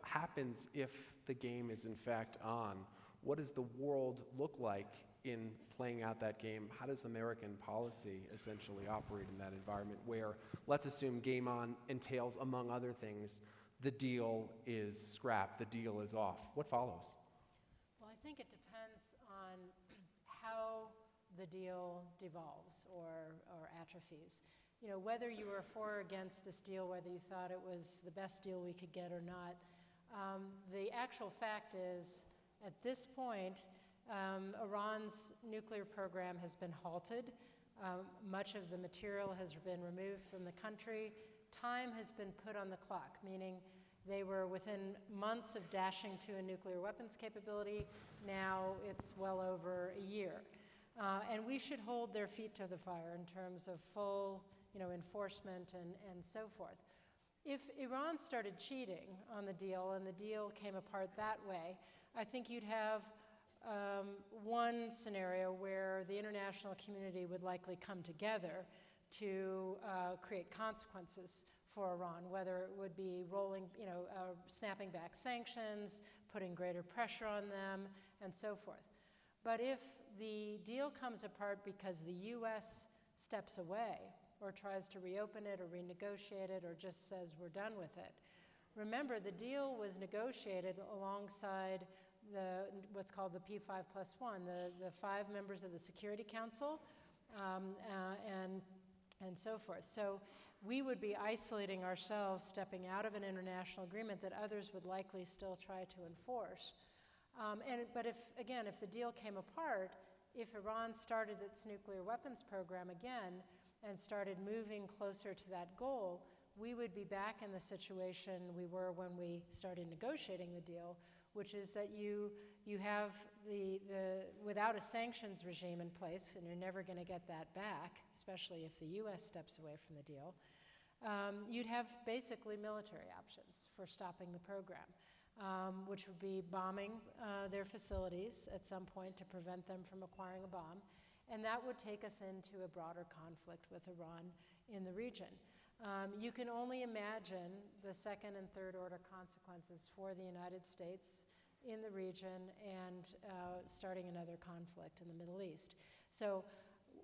happens if the game is in fact on? What does the world look like in playing out that game? How does American policy essentially operate in that environment where, let's assume game on entails, among other things, the deal is scrapped, the deal is off? What follows? Well, I think it depends on how the deal devolves or atrophies. You know, whether you were for or against this deal, whether you thought it was the best deal we could get or not, the actual fact is, at this point, Iran's nuclear program has been halted. Much of the material has been removed from the country. Time has been put on the clock, meaning they were within months of dashing to a nuclear weapons capability. Now it's well over a year. And we should hold their feet to the fire in terms of full, enforcement and so forth. If Iran started cheating on the deal and the deal came apart that way, I think you'd have one scenario where the international community would likely come together to create consequences for Iran, whether it would be snapping back sanctions, putting greater pressure on them, and so forth. But if the deal comes apart because the U.S. steps away or tries to reopen it or renegotiate it or just says we're done with it, remember the deal was negotiated alongside what's called the P5+1, the 5 members of the Security Council, and so forth. So we would be isolating ourselves, stepping out of an international agreement that others would likely still try to enforce. But if the deal came apart, if Iran started its nuclear weapons program again and started moving closer to that goal, we would be back in the situation we were when we started negotiating the deal, which is that you have without a sanctions regime in place, and you're never going to get that back, especially if the U.S. steps away from the deal, you'd have basically military options for stopping the program, which would be bombing their facilities at some point to prevent them from acquiring a bomb, and that would take us into a broader conflict with Iran in the region. You can only imagine the second and third order consequences for the United States in the region and starting another conflict in the Middle East. So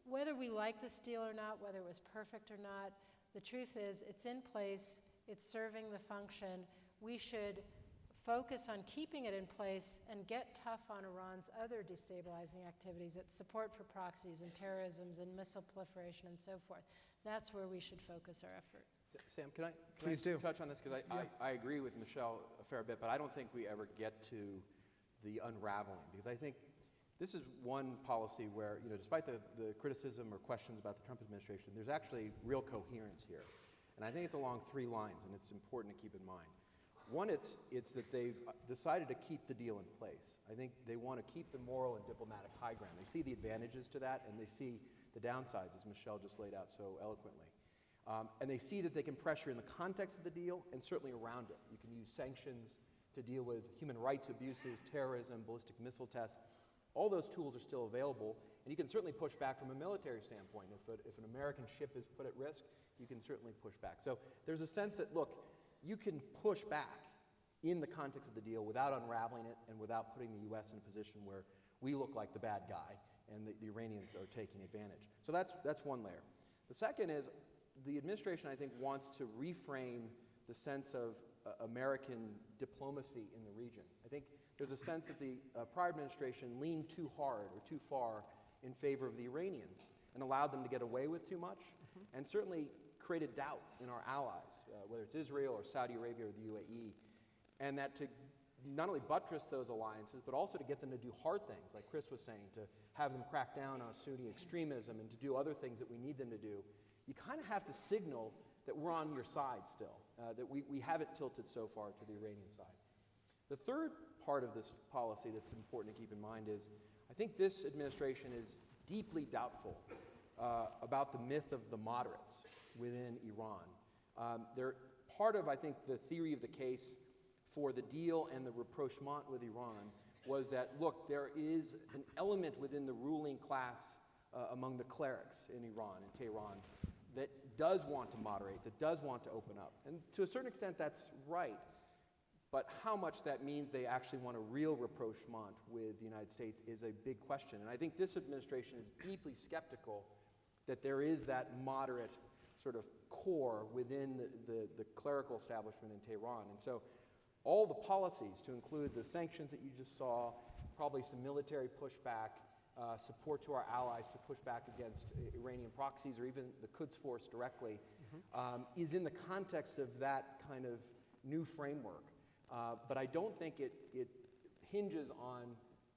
whether we like this deal or not, whether it was perfect or not, the truth is it's in place, it's serving the function. We should focus on keeping it in place and get tough on Iran's other destabilizing activities, its support for proxies and terrorism and missile proliferation and so forth. That's where we should focus our effort. Sam, can I touch on this? Because I agree with Michelle a fair bit, but I don't think we ever get to the unraveling. Because I think this is one policy where, despite the criticism or questions about the Trump administration, there's actually real coherence here. And I think it's along 3 lines, and it's important to keep in mind. One, it's that they've decided to keep the deal in place. I think they want to keep the moral and diplomatic high ground. They see the advantages to that, and they see the downsides, as Michelle just laid out so eloquently. And they see that they can pressure in the context of the deal and certainly around it. You can use sanctions to deal with human rights abuses, terrorism, ballistic missile tests. All those tools are still available, and you can certainly push back from a military standpoint. If an American ship is put at risk, you can certainly push back. So there's a sense that, look, you can push back in the context of the deal without unraveling it and without putting the U.S. in a position where we look like the bad guy and the Iranians are taking advantage. So that's one layer. The second is the administration, I think, wants to reframe the sense of American diplomacy in the region. I think there's a sense that the prior administration leaned too hard or too far in favor of the Iranians and allowed them to get away with too much, and certainly created doubt in our allies, whether it's Israel or Saudi Arabia or the UAE, and that to not only buttress those alliances, but also to get them to do hard things, like Chris was saying, to have them crack down on Sunni extremism and to do other things that we need them to do, you kind of have to signal that we're on your side still, that we haven't tilted so far to the Iranian side. The third part of this policy that's important to keep in mind is I think this administration is deeply doubtful about the myth of the moderates within Iran. They're part of, I think, the theory of the case for the deal and the rapprochement with Iran was that, look, there is an element within the ruling class among the clerics in Iran, in Tehran, that does want to moderate, that does want to open up. And to a certain extent, that's right. But how much that means they actually want a real rapprochement with the United States is a big question. And I think this administration is deeply skeptical that there is that moderate sort of core within the clerical establishment in Tehran. And so all the policies, to include the sanctions that you just saw, probably some military pushback, support to our allies to push back against Iranian proxies or even the Quds Force directly, is in the context of that kind of new framework. But I don't think it hinges on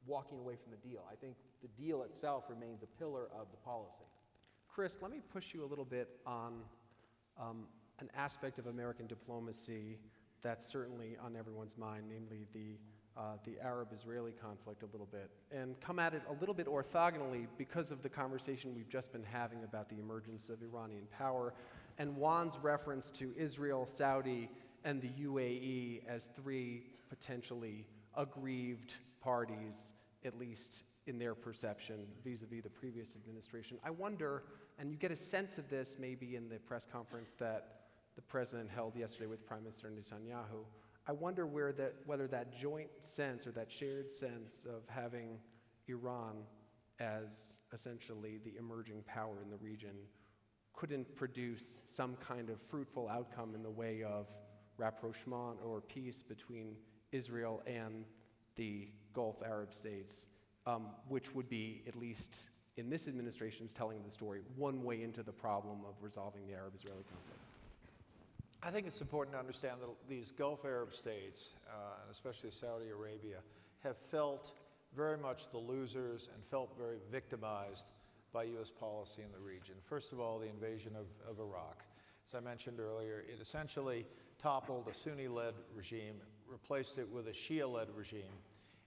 walking away from the deal. I think the deal itself remains a pillar of the policy. Chris, let me push you a little bit on an aspect of American diplomacy that's certainly on everyone's mind, namely the Arab-Israeli conflict a little bit, and come at it a little bit orthogonally because of the conversation we've just been having about the emergence of Iranian power and Juan's reference to Israel, Saudi, and the UAE as three potentially aggrieved parties, at least in their perception, vis-a-vis the previous administration. I wonder, and you get a sense of this maybe in the press conference that the president held yesterday with Prime Minister Netanyahu, I wonder whether that joint sense or that shared sense of having Iran as essentially the emerging power in the region couldn't produce some kind of fruitful outcome in the way of rapprochement or peace between Israel and the Gulf Arab states, which would be, at least in this administration's telling of the story, one way into the problem of resolving the Arab-Israeli conflict. I think it's important to understand that these Gulf Arab states, and especially Saudi Arabia, have felt very much the losers and felt very victimized by U.S. policy in the region. First of all, the invasion of Iraq. As I mentioned earlier, it essentially toppled a Sunni-led regime, replaced it with a Shia-led regime,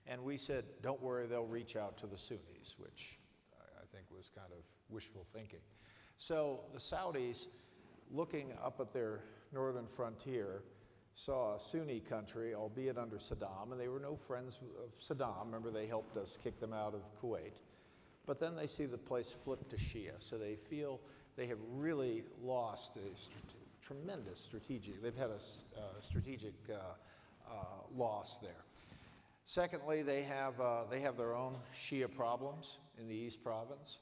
and we said, don't worry, they'll reach out to the Sunnis, which I think was kind of wishful thinking. So the Saudis, looking up at their northern frontier, saw a Sunni country, albeit under Saddam, and they were no friends of Saddam. Remember, they helped us kick them out of Kuwait. But then they see the place flip to Shia, so they feel they have really lost a tremendous strategic, they've had a strategic loss there. Secondly, they have their own Shia problems in the East Province,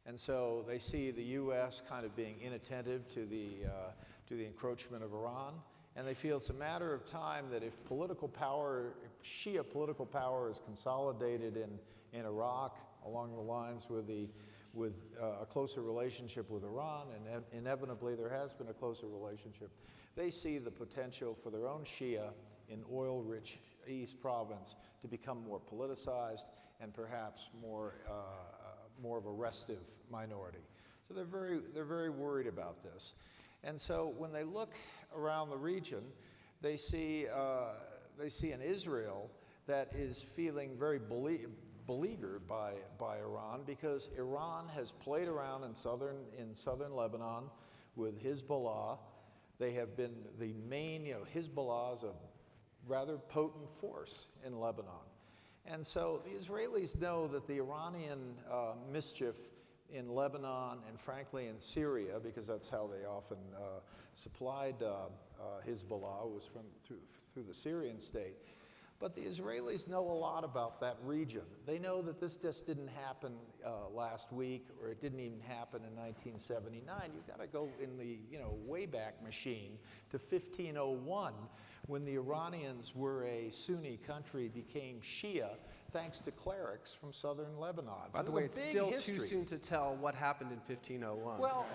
and so they see the U.S. kind of being inattentive to the encroachment of Iran, and they feel it's a matter of time that if Shia political power is consolidated in Iraq along the lines with a closer relationship with Iran, and inevitably there has been a closer relationship, they see the potential for their own Shia in oil-rich East Province to become more politicized and perhaps more of a restive minority. So they're very worried about this. And so when they look around the region, they see an Israel that is feeling very beleaguered by Iran, because Iran has played around in southern Lebanon with Hezbollah. They have been the main, Hezbollah is a rather potent force in Lebanon. And so the Israelis know that the Iranian mischief in Lebanon and frankly in Syria, because that's how they often supplied Hezbollah, was through the Syrian state. But the Israelis know a lot about that region. They know that this just didn't happen last week, or it didn't even happen in 1979. You've got to go in the Wayback Machine to 1501, when the Iranians were a Sunni country, became Shia, thanks to clerics from southern Lebanon. By the way, it's still too soon to tell what happened in 1501. Well,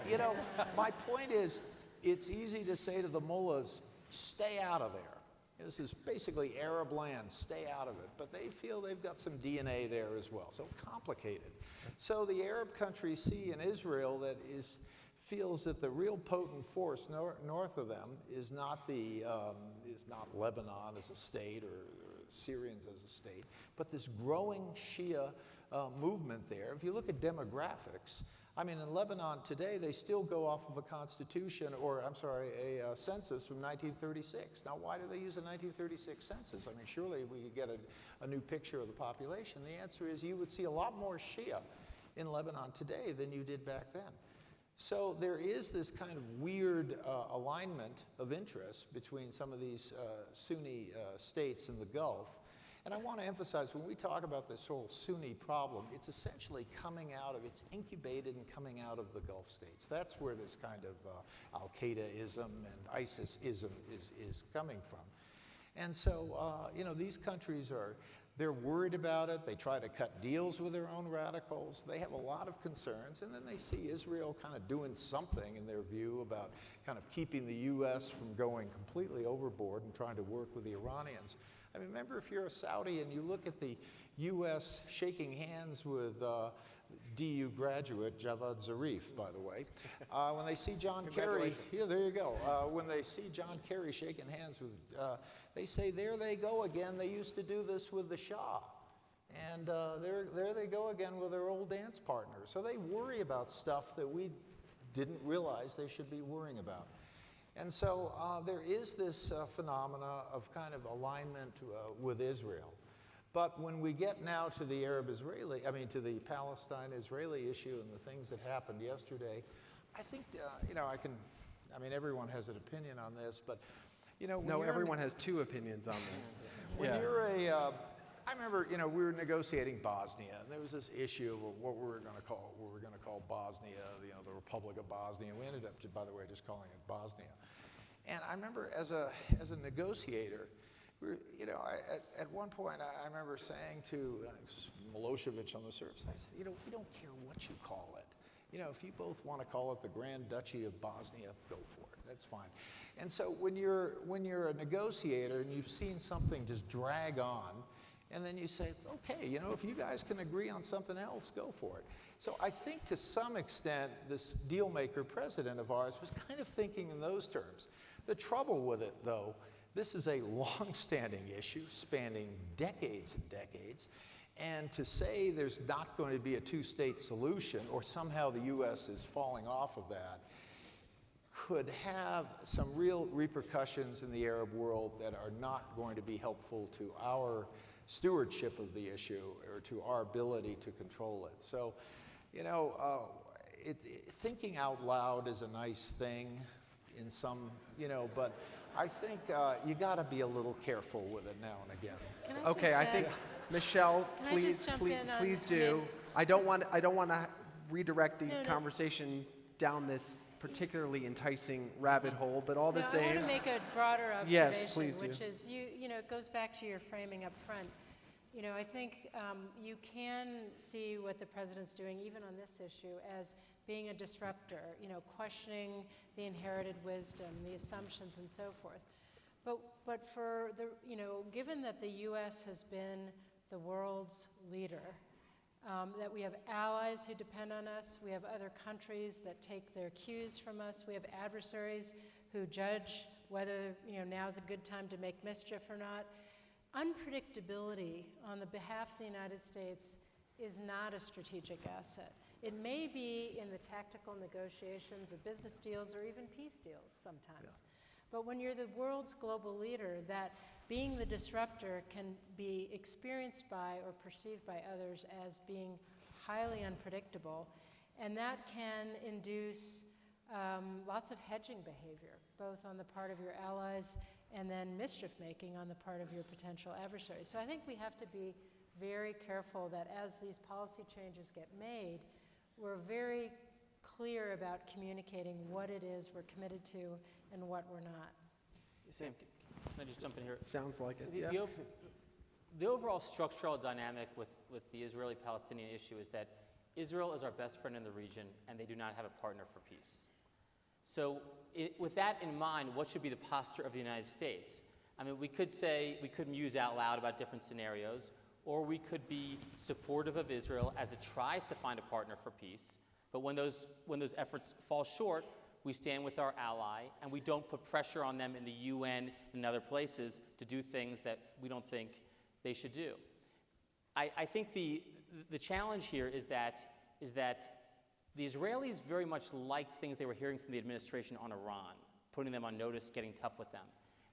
my point is, it's easy to say to the mullahs, stay out of there. This is basically Arab land, stay out of it. But they feel they've got some DNA there as well, so complicated. So the Arab countries see in Israel that feels that the real potent force north of them is not Lebanon as a state or Syrians as a state, but this growing Shia movement there. If you look at demographics, I mean, in Lebanon today, they still go off of a constitution, or I'm sorry, a census from 1936. Now, why do they use a 1936 census? I mean, surely we could get a new picture of the population. The answer is you would see a lot more Shia in Lebanon today than you did back then. So there is this kind of weird alignment of interest between some of these Sunni states in the Gulf. And I want to emphasize, when we talk about this whole Sunni problem, it's essentially it's incubated and coming out of the Gulf states. That's where this kind of Al-Qaeda-ism and ISIS-ism is coming from. And so, these countries They're worried about it. They try to cut deals with their own radicals. They have a lot of concerns. And then they see Israel kind of doing something, in their view, about kind of keeping the U.S. from going completely overboard and trying to work with the Iranians. I mean, remember, if you're a Saudi and you look at the U.S. shaking hands with DU graduate Javad Zarif, by the way, when they see John Kerry, yeah, there you go. When they see John Kerry shaking hands with, they say, there they go again. They used to do this with the Shah. And there they go again with their old dance partner. So they worry about stuff that we didn't realize they should be worrying about. And so there is this phenomena of kind of alignment with Israel. But when we get now to the to the Palestine-Israeli issue and the things that happened yesterday, I think, everyone has an opinion on this, but, No, everyone has two opinions on this. When you're I remember, we were negotiating Bosnia, and there was this issue of what we were going to call Bosnia, the Republic of Bosnia. We ended up, by the way, just calling it Bosnia. And I remember as a negotiator, at one point, I remember saying to Milosevic on the surface, I said, we don't care what you call it. If you both want to call it the Grand Duchy of Bosnia, go for it. That's fine. And so when you're a negotiator and you've seen something just drag on, and then you say, okay, if you guys can agree on something else, go for it. So I think to some extent, this deal maker president of ours was kind of thinking in those terms. The trouble with it, though, this is a long-standing issue spanning decades and decades, and to say there's not going to be a two-state solution or somehow the U.S. is falling off of that could have some real repercussions in the Arab world that are not going to be helpful to our stewardship of the issue or to our ability to control it. So, thinking out loud is a nice thing in some, but I think you got to be a little careful with it now and again. Okay, I think Michelle, please do. I don't want to redirect the conversation down this particularly enticing rabbit hole, but all the same. I want to make a broader observation, yes, please do. Which is it goes back to your framing up front. I think you can see what the president's doing, even on this issue, as being a disruptor, questioning the inherited wisdom, the assumptions, and so forth. But for the, given that the U.S. has been the world's leader, that we have allies who depend on us, we have other countries that take their cues from us, we have adversaries who judge whether now's a good time to make mischief or not. Unpredictability on the behalf of the United States is not a strategic asset. It may be in the tactical negotiations of business deals or even peace deals sometimes. Yeah. But when you're the world's global leader, that being the disruptor can be experienced by or perceived by others as being highly unpredictable, and that can induce lots of hedging behavior, both on the part of your allies and then mischief-making on the part of your potential adversaries. So I think we have to be very careful that as these policy changes get made, we're very clear about communicating what it is we're committed to and what we're not. Sam, can I just jump in here? Sounds like it, The overall structural dynamic with the Israeli-Palestinian issue is that Israel is our best friend in the region, and they do not have a partner for peace. So with that in mind, what should be the posture of the United States? I mean, we could muse out loud about different scenarios, or we could be supportive of Israel as it tries to find a partner for peace. But when those efforts fall short, we stand with our ally, and we don't put pressure on them in the UN and other places to do things that we don't think they should do. I think the challenge here is that the Israelis very much liked things they were hearing from the administration on Iran, putting them on notice, getting tough with them.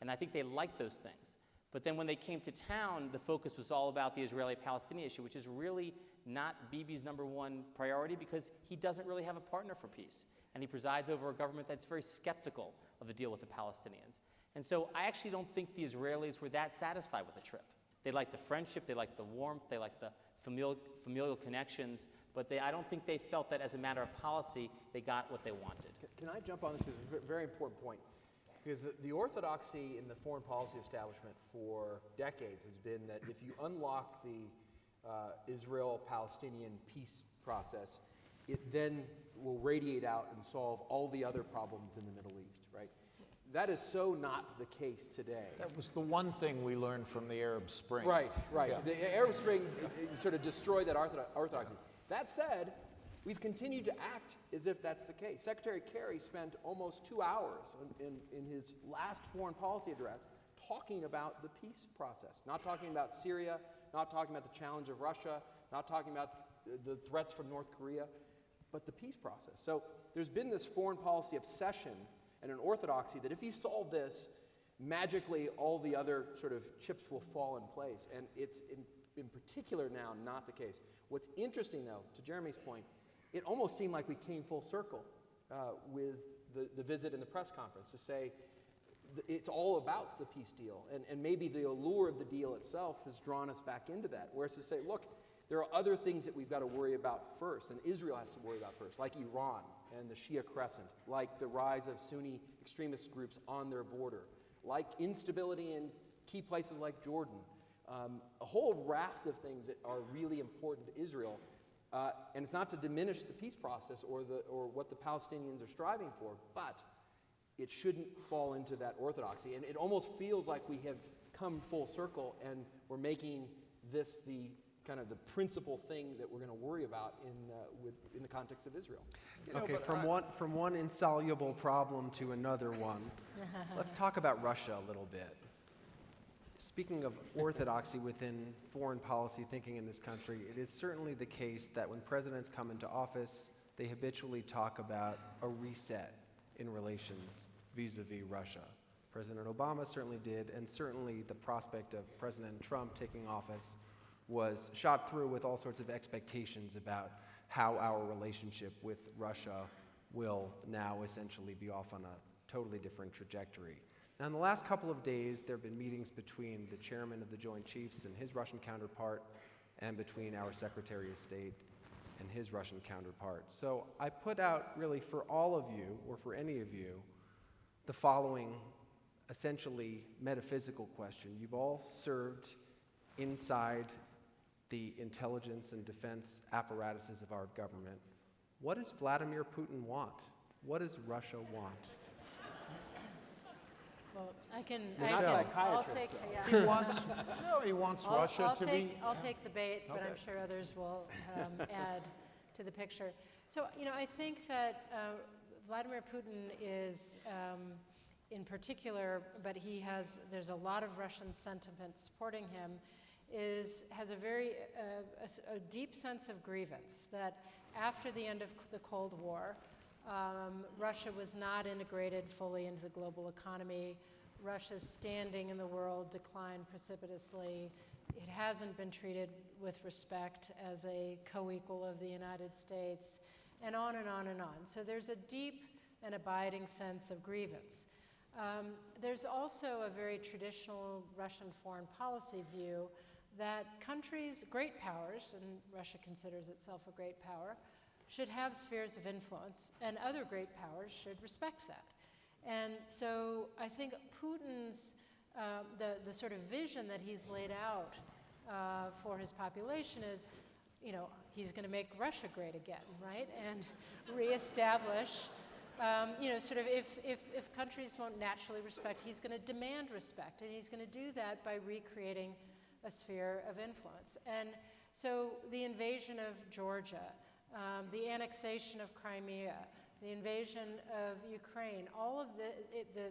And I think they liked those things. But then when they came to town, the focus was all about the Israeli-Palestinian issue, which is really not Bibi's number one priority because he doesn't really have a partner for peace. And he presides over a government that's very skeptical of the deal with the Palestinians. And so I actually don't think the Israelis were that satisfied with the trip. They liked the friendship, they liked the warmth, they liked the familial connections, but I don't think they felt that as a matter of policy, they got what they wanted. Can I jump on this because it's a very important point? Because the orthodoxy in the foreign policy establishment for decades has been that if you unlock the Israel-Palestinian peace process, it then will radiate out and solve all the other problems in the Middle East, right? That is so not the case today. That was the one thing we learned from the Arab Spring. Right. Yeah. The Arab Spring it sort of destroyed that orthodoxy. That said, we've continued to act as if that's the case. Secretary Kerry spent almost 2 hours in his last foreign policy address talking about the peace process, not talking about Syria, not talking about the challenge of Russia, not talking about the threats from North Korea, but the peace process. So there's been this foreign policy obsession and an orthodoxy that if you solve this, magically all the other sort of chips will fall in place. And it's in particular now not the case. What's interesting, though, to Jeremy's point, it almost seemed like we came full circle with the visit and the press conference to say it's all about the peace deal. And maybe the allure of the deal itself has drawn us back into that. Whereas to say, look, there are other things that we've got to worry about first, and Israel has to worry about first, like Iran and the Shia Crescent, like the rise of Sunni extremist groups on their border, like instability in key places like Jordan, a whole raft of things that are really important to Israel. And it's not to diminish the peace process or what the Palestinians are striving for, but it shouldn't fall into that orthodoxy. And it almost feels like we have come full circle and we're making this the kind of the principal thing that we're going to worry about in the context of Israel. Okay, from one insoluble problem to another one, let's talk about Russia a little bit. Speaking of orthodoxy within foreign policy thinking in this country, it is certainly the case that when presidents come into office, they habitually talk about a reset in relations vis-a-vis Russia. President Obama certainly did, and certainly the prospect of President Trump taking office was shot through with all sorts of expectations about how our relationship with Russia will now essentially be off on a totally different trajectory. Now, in the last couple of days, there have been meetings between the chairman of the Joint Chiefs and his Russian counterpart, and between our Secretary of State and his Russian counterpart. So I put out, really, for all of you, or for any of you, the following essentially metaphysical question. You've all served inside the intelligence and defense apparatuses of our government. What does Vladimir Putin want? What does Russia want? Well, I can. I'll take. He wants. No, he wants Russia to be. I'll take the bait, but Okay. I'm sure others will add to the picture. So, I think that Vladimir Putin is, in particular, but there's a lot of Russian sentiment supporting him, has a very a deep sense of grievance that after the end of the Cold War, Russia was not integrated fully into the global economy. Russia's standing in the world declined precipitously. It hasn't been treated with respect as a co-equal of the United States, and on and on and on. So there's a deep and abiding sense of grievance. There's also a very traditional Russian foreign policy view that countries, great powers, and Russia considers itself a great power, should have spheres of influence, and other great powers should respect that. And so I think Putin's, the sort of vision that he's laid out for his population is, he's going to make Russia great again, right? And reestablish, sort of if countries won't naturally respect, he's going to demand respect, and he's going to do that by recreating a sphere of influence. And so the invasion of Georgia, the annexation of Crimea, the invasion of Ukraine, all of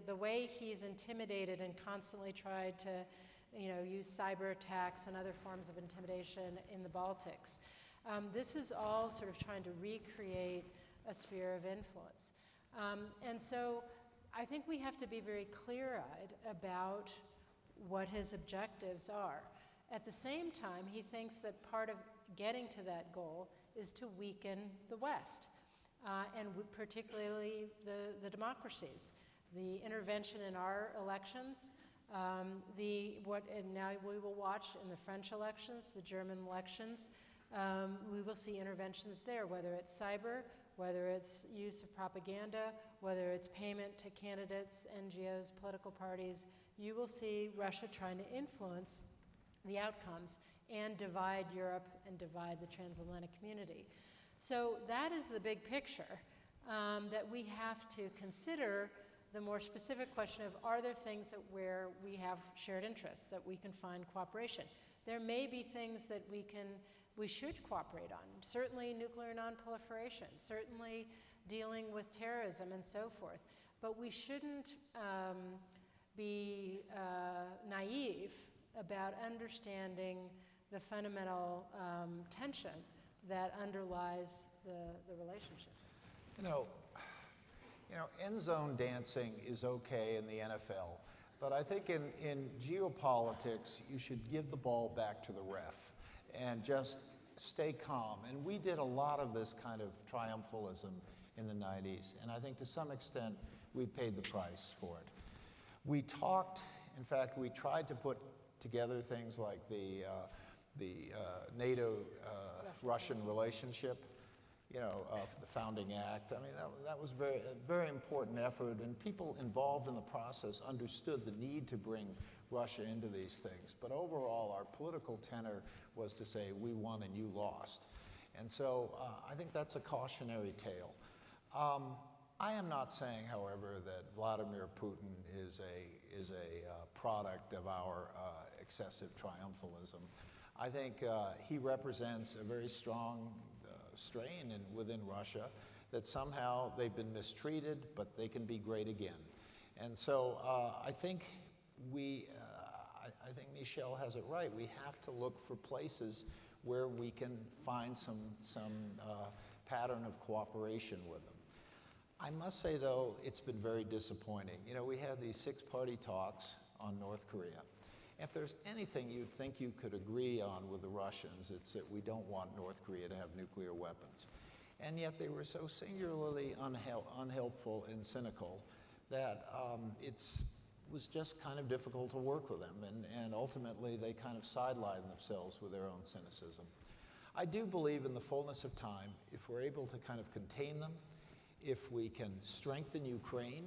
the way he's intimidated and constantly tried to, use cyber attacks and other forms of intimidation in the Baltics. This is all sort of trying to recreate a sphere of influence. And so I think we have to be very clear-eyed about what his objectives are. At the same time, he thinks that part of getting to that goal is to weaken the West, and particularly the democracies. The intervention in our elections, and now we will watch in the French elections, the German elections, we will see interventions there, whether it's cyber, whether it's use of propaganda, whether it's payment to candidates, NGOs, political parties, you will see Russia trying to influence the outcomes and divide Europe and divide the transatlantic community. So that is the big picture that we have to consider. The more specific question of, are there things that where we have shared interests, that we can find cooperation? There may be things that we should cooperate on. Certainly nuclear nonproliferation, certainly dealing with terrorism and so forth. But we shouldn't be naive about understanding the fundamental tension that underlies the relationship. End zone dancing is okay in the NFL, but I think in geopolitics, you should give the ball back to the ref and just stay calm. And we did a lot of this kind of triumphalism in the 90s, and I think to some extent we paid the price for it. We talked, in fact, we tried to put together things like the NATO-Russian relationship, the Founding Act. I mean, that was a very important effort, and people involved in the process understood the need to bring Russia into these things. But overall, our political tenor was to say, we won and you lost. And so I think that's a cautionary tale. I am not saying, however, that Vladimir Putin is a product of our excessive triumphalism. I think he represents a very strong strain within Russia, that somehow they've been mistreated, but they can be great again. And so I think I think Michel has it right. We have to look for places where we can find some pattern of cooperation with them. I must say, though, it's been very disappointing. We had these 6-party talks on North Korea. If there's anything you'd think you could agree on with the Russians, it's that we don't want North Korea to have nuclear weapons. And yet they were so singularly unhelpful and cynical that it was just kind of difficult to work with them. And ultimately, they kind of sidelined themselves with their own cynicism. I do believe in the fullness of time, if we're able to kind of contain them, if we can strengthen Ukraine,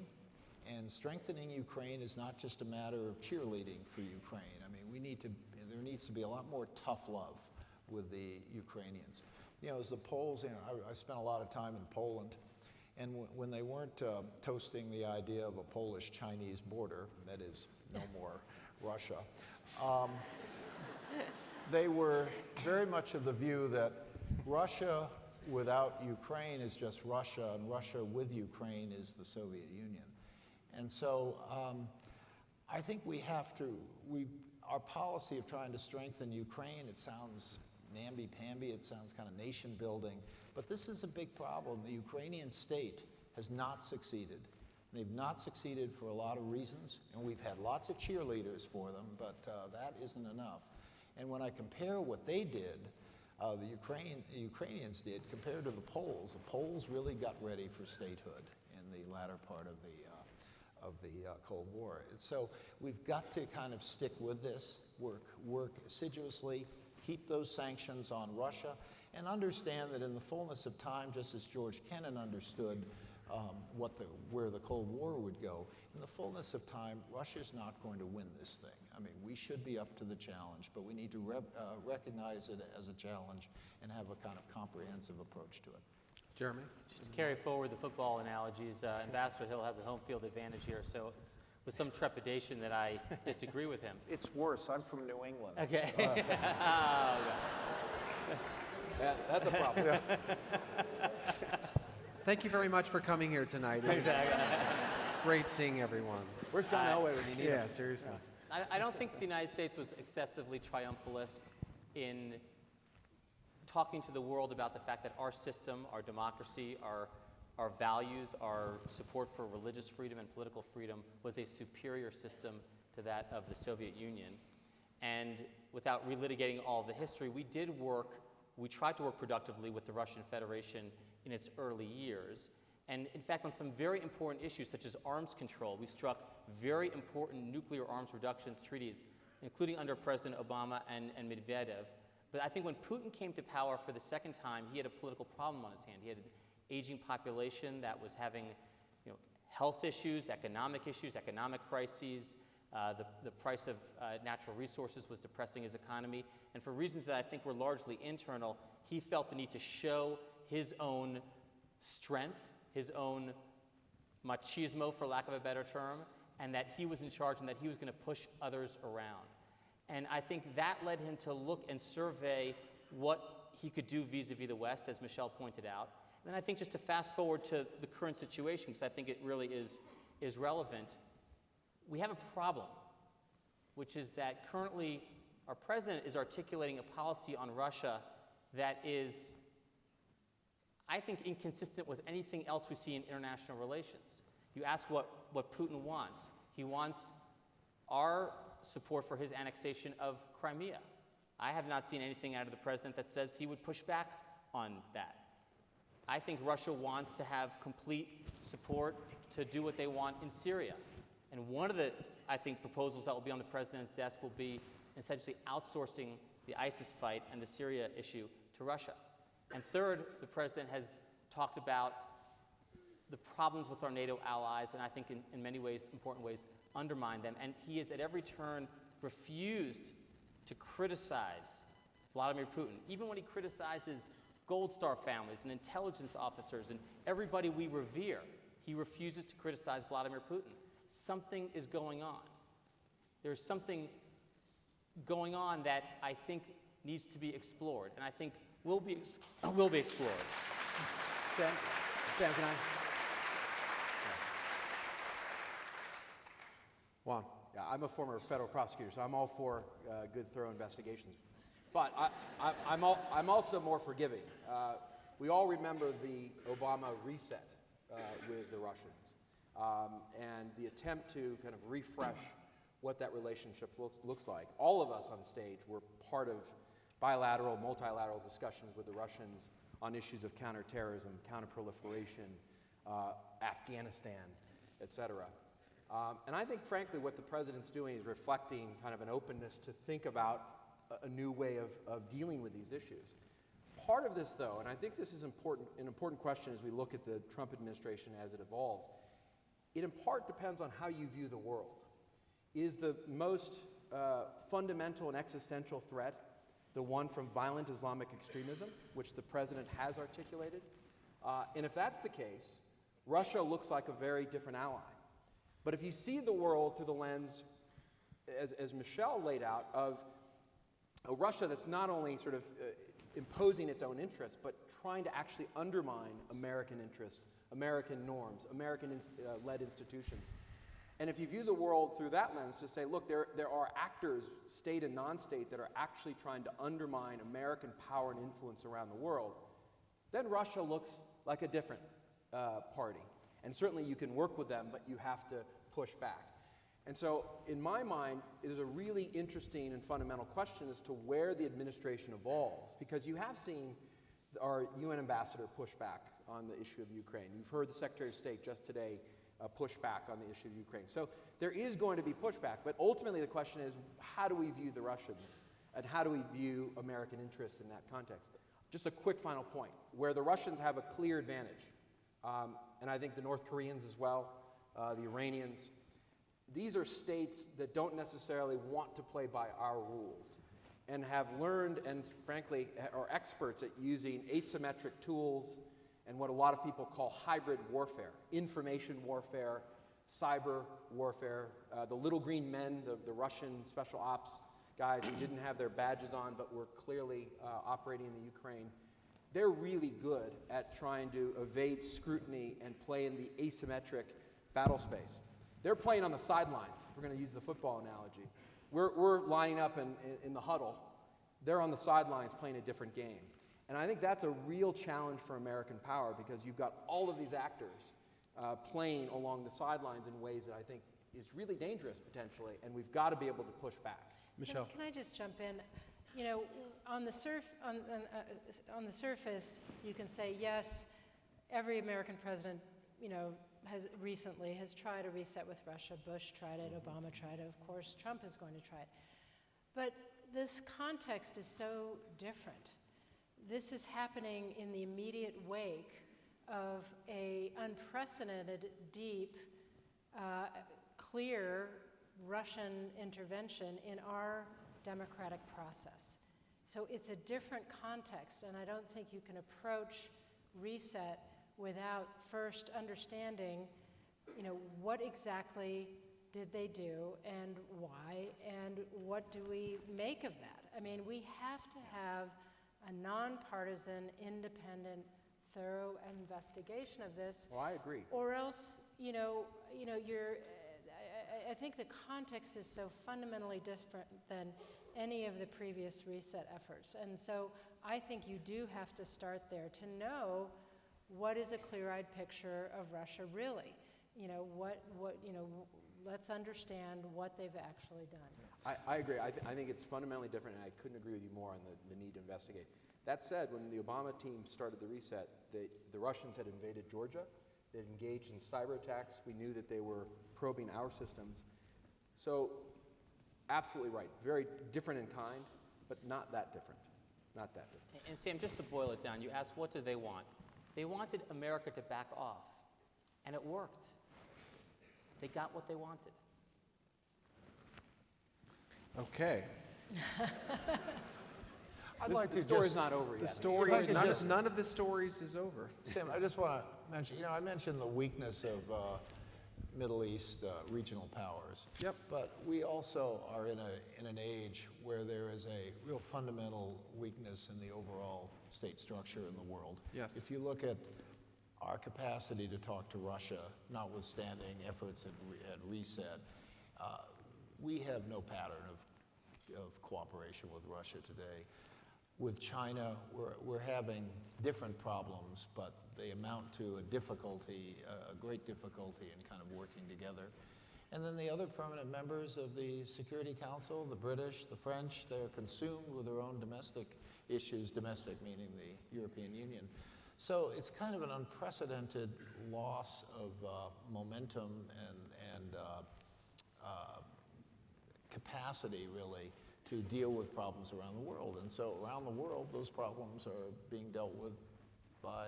and strengthening Ukraine is not just a matter of cheerleading for Ukraine. I mean, there needs to be a lot more tough love with the Ukrainians. As the Poles, I spent a lot of time in Poland, and when they weren't toasting the idea of a Polish-Chinese border, that is, no more Russia, they were very much of the view that Russia without Ukraine is just Russia, and Russia with Ukraine is the Soviet Union. And so I think we have to, our policy of trying to strengthen Ukraine, it sounds namby-pamby, it sounds kind of nation building, but this is a big problem. The Ukrainian state has not succeeded. They've not succeeded for a lot of reasons, and we've had lots of cheerleaders for them, but that isn't enough. And when I compare what they did, the Ukrainians did, compared to the Poles really got ready for statehood in the latter part of the Cold War. So we've got to kind of stick with this, work assiduously, keep those sanctions on Russia, and understand that in the fullness of time, just as George Kennan understood where the Cold War would go, in the fullness of time, Russia's not going to win this thing. I mean, we should be up to the challenge, but we need to recognize it as a challenge and have a kind of comprehensive approach to it. Jeremy? Just to carry forward the football analogies, Ambassador Hill has a home field advantage here, so it's with some trepidation that I disagree with him. It's worse. I'm from New England. Okay. That's a problem. Yeah. Thank you very much for coming here tonight. It was great seeing everyone. Where's John Elway when you need him? Yeah, seriously. I don't think the United States was excessively triumphalist in talking to the world about the fact that our system, our democracy, our values, our support for religious freedom and political freedom was a superior system to that of the Soviet Union. And without relitigating all of the history, we tried to work productively with the Russian Federation in its early years. And in fact, on some very important issues, such as arms control, we struck very important nuclear arms reductions treaties, including under President Obama and Medvedev. But I think when Putin came to power for the second time, he had a political problem on his hand. He had aging population that was having health issues, economic crises. The price of natural resources was depressing his economy. And for reasons that I think were largely internal, he felt the need to show his own strength, his own machismo, for lack of a better term, and that he was in charge and that he was going to push others around. And I think that led him to look and survey what he could do vis-a-vis the West, as Michelle pointed out. And I think just to fast forward to the current situation, because I think it really is relevant, we have a problem, which is that currently our president is articulating a policy on Russia that is, I think, inconsistent with anything else we see in international relations. You ask what Putin wants. He wants our support for his annexation of Crimea. I have not seen anything out of the president that says he would push back on that. I think Russia wants to have complete support to do what they want in Syria. And one of the, I think, proposals that will be on the president's desk will be essentially outsourcing the ISIS fight and the Syria issue to Russia. And third, the president has talked about the problems with our NATO allies, and I think in many ways, important ways, undermine them. And he has at every turn refused to criticize Vladimir Putin, even when he criticizes Gold Star families and intelligence officers and everybody we revere. He refuses to criticize Vladimir Putin. Something is going on. There's something going on that I think needs to be explored, and I think will be explored. Sam, can I? Juan, yeah, I'm a former federal prosecutor, so I'm all for good, thorough investigations. But I'm also more forgiving. We all remember the Obama reset with the Russians and the attempt to kind of refresh what that relationship looks like. All of us on stage were part of bilateral, multilateral discussions with the Russians on issues of counterterrorism, counterproliferation, Afghanistan, et cetera. And I think, frankly, what the president's doing is reflecting kind of an openness to think about a new way of dealing with these issues. Part of this, though, and I think this is an important question as we look at the Trump administration as it evolves, it in part depends on how you view the world. Is the most fundamental and existential threat the one from violent Islamic extremism, which the president has articulated? And if that's the case, Russia looks like a very different ally. But if you see the world through the lens, as Michelle laid out, of a Russia that's not only sort of imposing its own interests, but trying to actually undermine American interests, American norms, American-led institutions. And if you view the world through that lens, to say, look, there are actors, state and non-state, that are actually trying to undermine American power and influence around the world, then Russia looks like a different party. And certainly you can work with them, but you have to push back. And so, in my mind, it is a really interesting and fundamental question as to where the administration evolves, because you have seen our UN ambassador push back on the issue of Ukraine. You've heard the Secretary of State just today push back on the issue of Ukraine. So there is going to be pushback, but ultimately the question is, how do we view the Russians, and how do we view American interests in that context? Just a quick final point, where the Russians have a clear advantage, and I think the North Koreans as well, the Iranians, these are states that don't necessarily want to play by our rules and have learned and, frankly, are experts at using asymmetric tools and what a lot of people call hybrid warfare, information warfare, cyber warfare. The little green men, the Russian special ops guys who didn't have their badges on but were clearly operating in the Ukraine, they're really good at trying to evade scrutiny and play in the asymmetric battle space. They're playing on the sidelines, if we're going to use the football analogy. We're lining up in the huddle. They're on the sidelines playing a different game. And I think that's a real challenge for American power, because you've got all of these actors playing along the sidelines in ways that I think is really dangerous potentially, and we've got to be able to push back. Michelle. Can I just jump in? You know, on the surface, you can say, yes, every American president, you know, has tried a reset with Russia. Bush tried it, Obama tried it, of course, Trump is going to try it. But this context is so different. This is happening in the immediate wake of a unprecedented, deep, clear Russian intervention in our democratic process. So it's a different context, and I don't think you can approach reset without first understanding, what exactly did they do and why, and what do we make of that? I mean, we have to have a nonpartisan, independent, thorough investigation of this. Well, I agree. Or else, I think the context is so fundamentally different than any of the previous reset efforts. And so I think you do have to start there to know what is a clear-eyed picture of Russia really. Let's understand what they've actually done. I agree. I think it's fundamentally different, and I couldn't agree with you more on the need to investigate. That said, when the Obama team started the reset, the Russians had invaded Georgia. They had engaged in cyber attacks. We knew that they were probing our systems. So, absolutely right. Very different in kind, but not that different. Not that different. And Sam, just to boil it down, you asked what did they want? They wanted America to back off, and it worked. They got what they wanted. Okay. The story's not over yet. None of the stories is over. Sam, I just want to mention, I mentioned the weakness of Middle East regional powers. Yep. But we also are in an age where there is a real fundamental weakness in the overall state structure in the world. Yes. If you look at our capacity to talk to Russia, notwithstanding efforts at reset, we have no pattern of cooperation with Russia today. With China, we're having different problems, but they amount to a great difficulty in kind of working together. And then the other permanent members of the Security Council, the British, the French, they're consumed with their own domestic issues, domestic meaning the European Union. So it's kind of an unprecedented loss of momentum and capacity, really, to deal with problems around the world. And so around the world, those problems are being dealt with by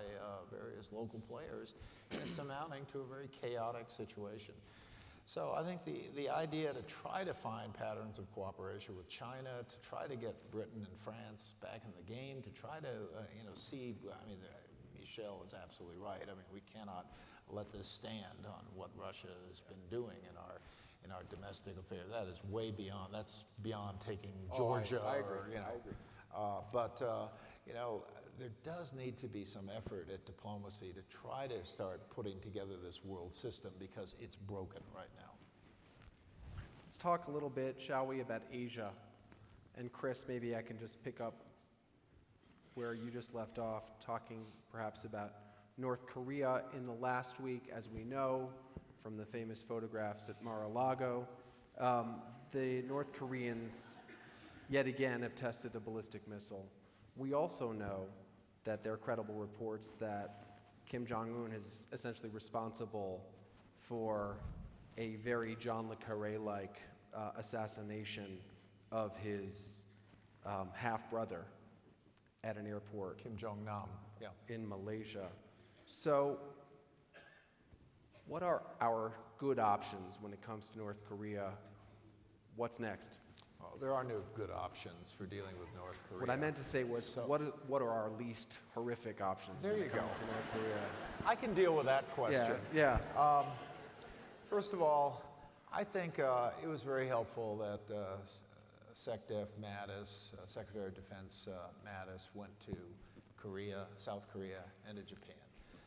various local players, and it's amounting to a very chaotic situation. So I think the idea to try to find patterns of cooperation with China, to try to get Britain and France back in the game, to try to see, Michelle is absolutely right. I mean, we cannot let this stand on what Russia has been doing in our domestic affairs. That is way beyond. That's beyond taking Georgia. I agree. I agree. There does need to be some effort at diplomacy to try to start putting together this world system because it's broken right now. Let's talk a little bit, shall we, about Asia. And Chris, maybe I can just pick up where you just left off, talking perhaps about North Korea in the last week. As we know from the famous photographs at Mar-a-Lago, the North Koreans yet again have tested a ballistic missile. We also know that there are credible reports that Kim Jong-un is essentially responsible for a very John le Carré-like assassination of his half-brother at an airport. Kim Jong-nam, yeah. In Malaysia. So what are our good options when it comes to North Korea? What's next? Well, there are no good options for dealing with North Korea. What I meant to say was, what are our least horrific options there when you it comes go. to North Korea? I can deal with that question. Yeah. First of all, I think it was very helpful that SecDef Mattis, Secretary of Defense Mattis, went to Korea, South Korea, and to Japan.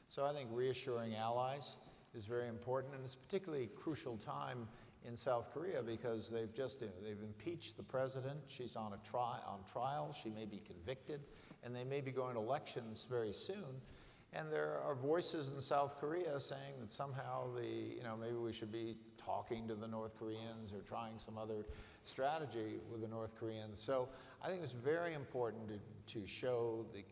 So I think reassuring allies is very important, and it's a particularly crucial time in South Korea because they've impeached the president. She's on trial. She may be convicted, and they may be going to elections very soon. And there are voices in South Korea saying that somehow maybe we should be talking to the North Koreans or trying some other strategy with the North Koreans. So I think it's very important to show the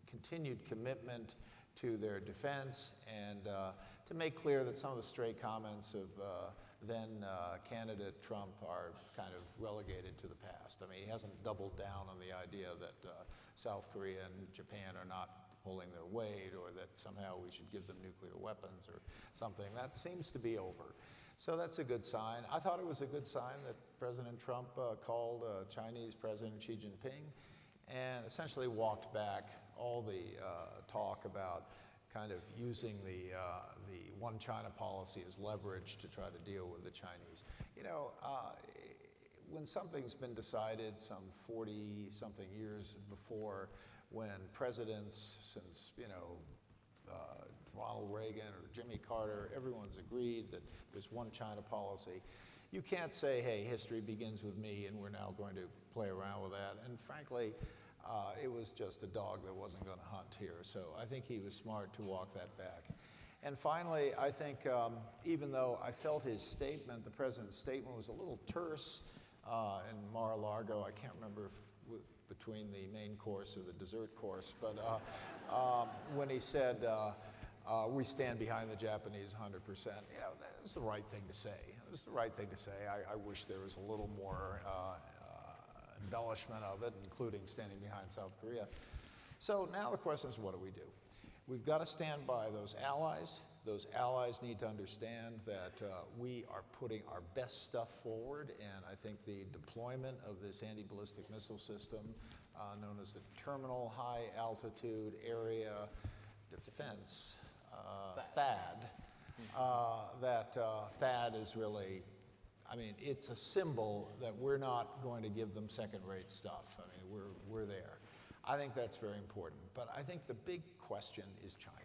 continued commitment to their defense and to make clear that some of the stray comments of then candidate Trump are kind of relegated to the past. I mean, he hasn't doubled down on the idea that South Korea and Japan are not pulling their weight, or that somehow we should give them nuclear weapons or something. That seems to be over. So that's a good sign. I thought it was a good sign that President Trump called Chinese President Xi Jinping and essentially walked back all the talk about kind of using the one China policy as leverage to try to deal with the Chinese. You know, when something's been decided some 40-something years before, when presidents since, you know, Ronald Reagan or Jimmy Carter, everyone's agreed that there's one China policy, you can't say, hey, history begins with me and we're now going to play around with that. And frankly, it was just a dog that wasn't going to hunt here. So I think he was smart to walk that back. And finally, I think even though I felt his statement, the president's statement, was a little terse in Mar-a-Lago, I can't remember if between the main course or the dessert course, but when he said, we stand behind the Japanese 100%, you know, that's the right thing to say. It was the right thing to say. I wish there was a little more embellishment of it, including standing behind South Korea. So now the question is, what do we do? We've got to stand by those allies. Those allies need to understand that we are putting our best stuff forward, and I think the deployment of this anti-ballistic missile system, known as the Terminal High Altitude Area Defense, THAAD, THAAD is really, I mean, it's a symbol that we're not going to give them second-rate stuff. I mean, we're there. I think that's very important. But I think the big question is China.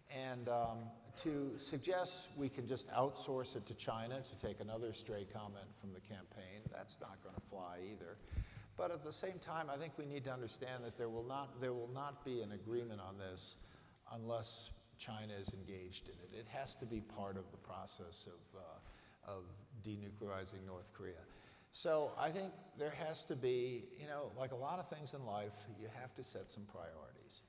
And to suggest we can just outsource it to China, to take another stray comment from the campaign, that's not going to fly either. But at the same time, I think we need to understand that there will not be an agreement on this unless China is engaged in it. It has to be part of the process of denuclearizing North Korea. So I think there has to be, you know, like a lot of things in life, you have to set some priorities.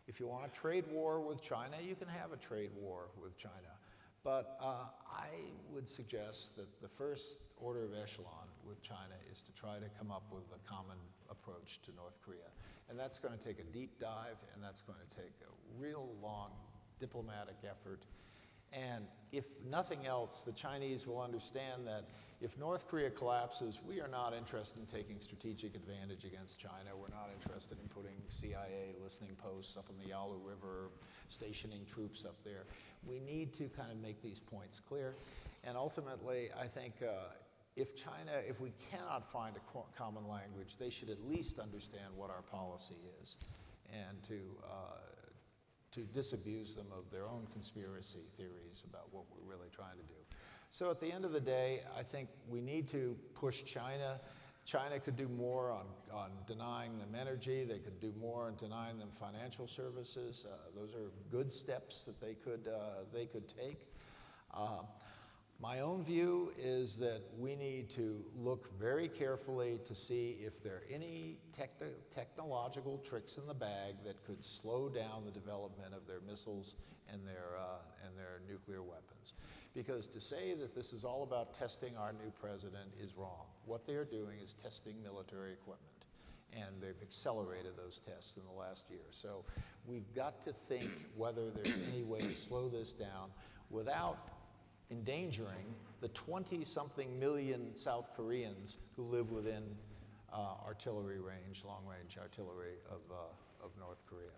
If you want a trade war with China, you can have a trade war with China. But I would suggest that the first order of echelon with China is to try to come up with a common approach to North Korea. And that's going to take a deep dive, and that's going to take a real long diplomatic effort. And if nothing else, the Chinese will understand that if North Korea collapses, we are not interested in taking strategic advantage against China. We're not interested in putting CIA listening posts up in the Yalu River, stationing troops up there. We need to kind of make these points clear. And ultimately, I think if we cannot find a common language, they should at least understand what our policy is, and to disabuse them of their own conspiracy theories about what we're really trying to do. So at the end of the day, I think we need to push China. China could do more on denying them energy. They could do more on denying them financial services. Those are good steps that they could take. My own view is that we need to look very carefully to see if there are any technological tricks in the bag that could slow down the development of their missiles and their nuclear weapons. Because to say that this is all about testing our new president is wrong. What they are doing is testing military equipment, and they've accelerated those tests in the last year. So we've got to think whether there's any way to slow this down without endangering the 20-something million South Koreans who live within artillery range, long-range artillery of North Korea.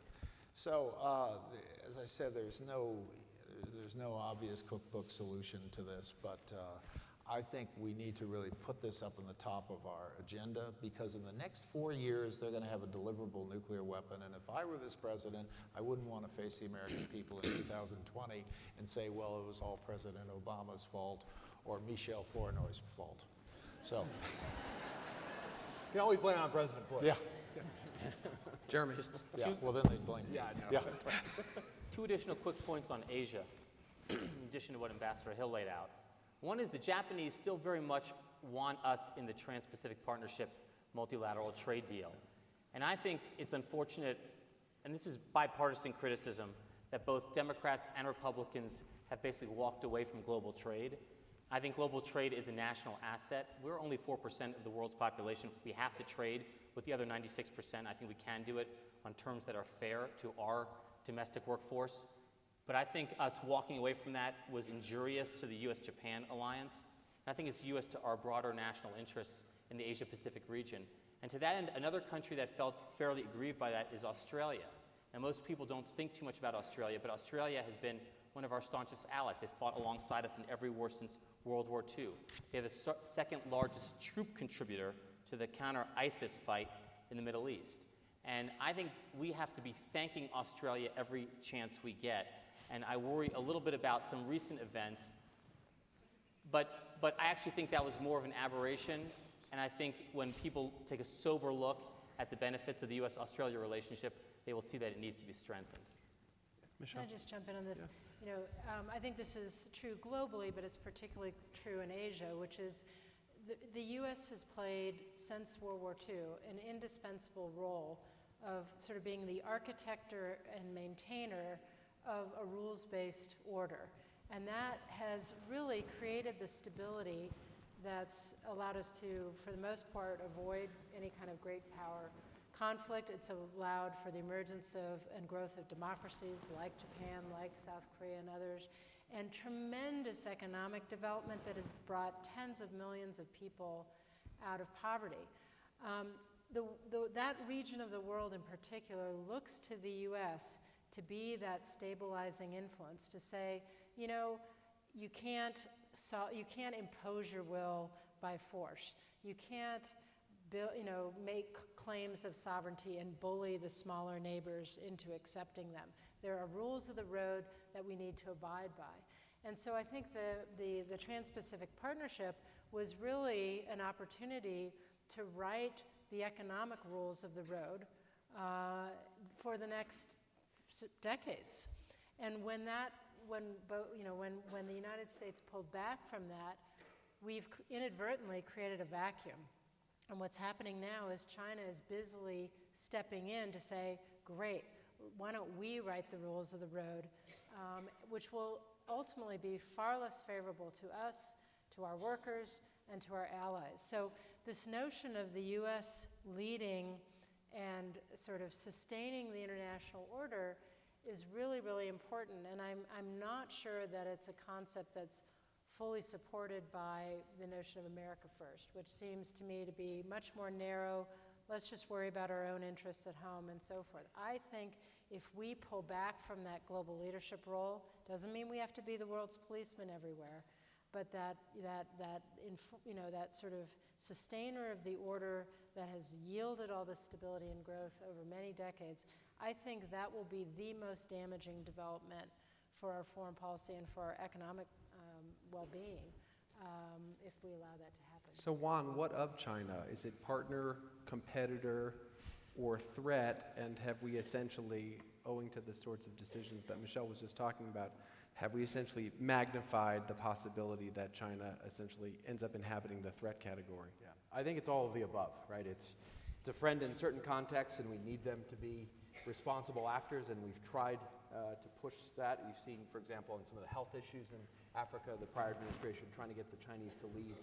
So, as I said, there's no obvious cookbook solution to this, but I think we need to really put this up on the top of our agenda, because in the next 4 years, they're going to have a deliverable nuclear weapon. And if I were this president, I wouldn't want to face the American people in 2020 and say, well, it was all President Obama's fault or Michel Flournoy's fault. So. You can always blame it on President Bush. Yeah. Jeremy. Well, then they blame me. Yeah, I know. Yeah. That's right. Two additional quick points on Asia, in addition to what Ambassador Hill laid out. One is the Japanese still very much want us in the Trans-Pacific Partnership multilateral trade deal. And I think it's unfortunate, and this is bipartisan criticism, that both Democrats and Republicans have basically walked away from global trade. I think global trade is a national asset. We're only 4% of the world's population. We have to trade with the other 96%. I think we can do it on terms that are fair to our domestic workforce. But I think us walking away from that was injurious to the U.S.-Japan alliance. And I think it's injurious to our broader national interests in the Asia-Pacific region. And to that end, another country that felt fairly aggrieved by that is Australia. Now, most people don't think too much about Australia, but Australia has been one of our staunchest allies. They fought alongside us in every war since World War II. They're the second largest troop contributor to the counter-ISIS fight in the Middle East. And I think we have to be thanking Australia every chance we get. And I worry a little bit about some recent events, but I actually think that was more of an aberration. And I think when people take a sober look at the benefits of the U.S.-Australia relationship, they will see that it needs to be strengthened. Can I just jump in on this? You know, I think this is true globally, but it's particularly true in Asia, which is the U.S. has played, since World War II, an indispensable role of sort of being the architector and maintainer of a rules-based order. And that has really created the stability that's allowed us to, for the most part, avoid any kind of great power conflict. It's allowed for the emergence of and growth of democracies like Japan, like South Korea and others, and tremendous economic development that has brought tens of millions of people out of poverty. That region of the world in particular looks to the U.S. to be that stabilizing influence, to say, you know, you can't impose your will by force. You can't make claims of sovereignty and bully the smaller neighbors into accepting them. There are rules of the road that we need to abide by. And so I think the Trans-Pacific Partnership was really an opportunity to write the economic rules of the road for the next decades. And when the United States pulled back from that, we've inadvertently created a vacuum. And what's happening now is China is busily stepping in to say, great, why don't we write the rules of the road, which will ultimately be far less favorable to us, to our workers, and to our allies. So this notion of the U.S. leading and sort of sustaining the international order is really, really important. And I'm not sure that it's a concept that's fully supported by the notion of America First, which seems to me to be much more narrow. Let's just worry about our own interests at home and so forth. I think if we pull back from that global leadership role, doesn't mean we have to be the world's policeman everywhere, but that sort of sustainer of the order that has yielded all this stability and growth over many decades, I think that will be the most damaging development for our foreign policy and for our economic well-being if we allow that to happen. So Juan, what of China? Is it partner, competitor, or threat? And have we essentially, owing to the sorts of decisions that Michelle was just talking about, have we essentially magnified the possibility that China essentially ends up inhabiting the threat category? Yeah, I think it's all of the above, right? It's a friend in certain contexts, and we need them to be responsible actors, and we've tried to push that. We've seen, for example, in some of the health issues in Africa, the prior administration trying to get the Chinese to lead.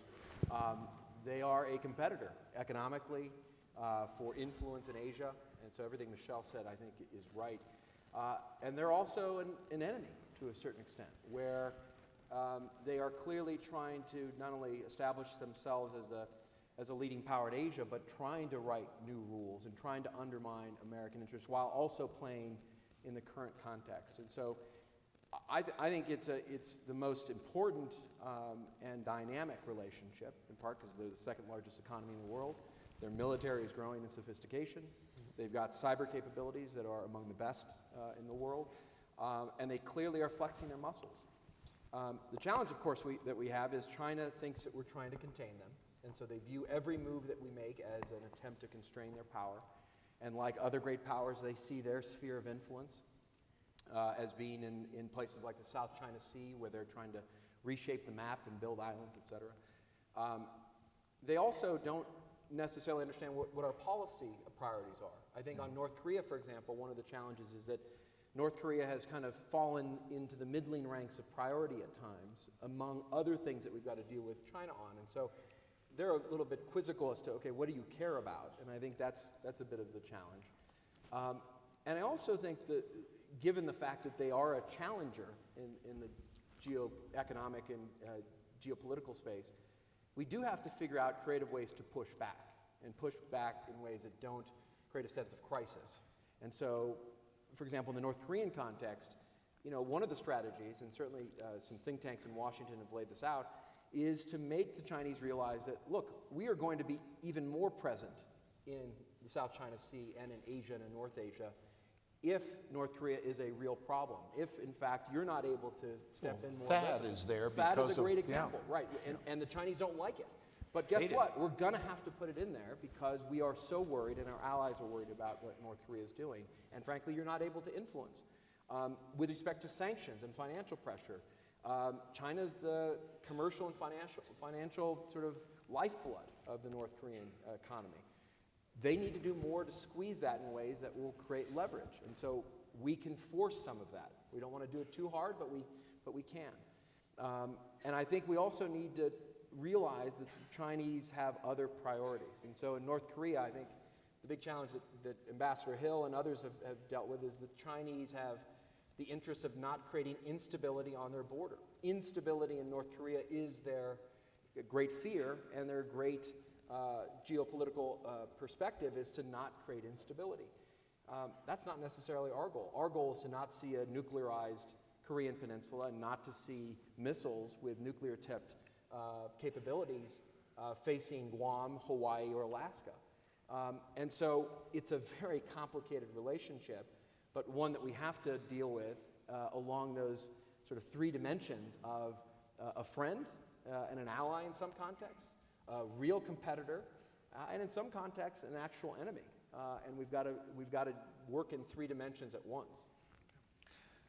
They are a competitor economically for influence in Asia, and so everything Michelle said, I think, is right. And they're also an enemy to a certain extent, where they are clearly trying to not only establish themselves as a leading power in Asia, but trying to write new rules and trying to undermine American interests while also playing in the current context. And so I think it's the most important and dynamic relationship, in part because they're the second largest economy in the world. Their military is growing in sophistication. They've got cyber capabilities that are among the best in the world. And they clearly are flexing their muscles. The challenge, of course, that we have is China thinks that we're trying to contain them. And so they view every move that we make as an attempt to constrain their power. And like other great powers, they see their sphere of influence as being in places like the South China Sea, where they're trying to reshape the map and build islands, et cetera. They also don't necessarily understand what our policy priorities are. I think on North Korea, for example, one of the challenges is that North Korea has kind of fallen into the middling ranks of priority at times, among other things that we've got to deal with China on. And so they're a little bit quizzical as to, okay, what do you care about? And I think that's a bit of the challenge. And I also think that given the fact that they are a challenger in the geoeconomic and geopolitical space, we do have to figure out creative ways to push back in ways that don't create a sense of crisis. And so, for example, in the North Korean context, one of the strategies, and certainly some think tanks in Washington have laid this out, is to make the Chinese realize that, look, we are going to be even more present in the South China Sea and in Asia and in North Asia if North Korea is a real problem. If, in fact, you're not able to step in more. THAAD is there THAAD because is a great of, example, right? And the Chinese don't like it. But guess what? We're going to have to put it in there because we are so worried, and our allies are worried about what North Korea is doing. And frankly, you're not able to influence. With respect to sanctions and financial pressure, China's the commercial and financial sort of lifeblood of the North Korean economy. They need to do more to squeeze that in ways that will create leverage. And so we can force some of that. We don't want to do it too hard, but we can. And I think we also need to realize that the Chinese have other priorities. And so in North Korea, I think the big challenge that Ambassador Hill and others have dealt with is the Chinese have the interest of not creating instability on their border. Instability in North Korea is their great fear, and their great geopolitical perspective is to not create instability. That's not necessarily our goal. Our goal is to not see a nuclearized Korean peninsula, and not to see missiles with nuclear-tipped capabilities facing Guam, Hawaii, or Alaska. And so it's a very complicated relationship, but one that we have to deal with along those sort of three dimensions of a friend and an ally in some contexts, a real competitor, and in some contexts, an actual enemy. And we've got to work in three dimensions at once.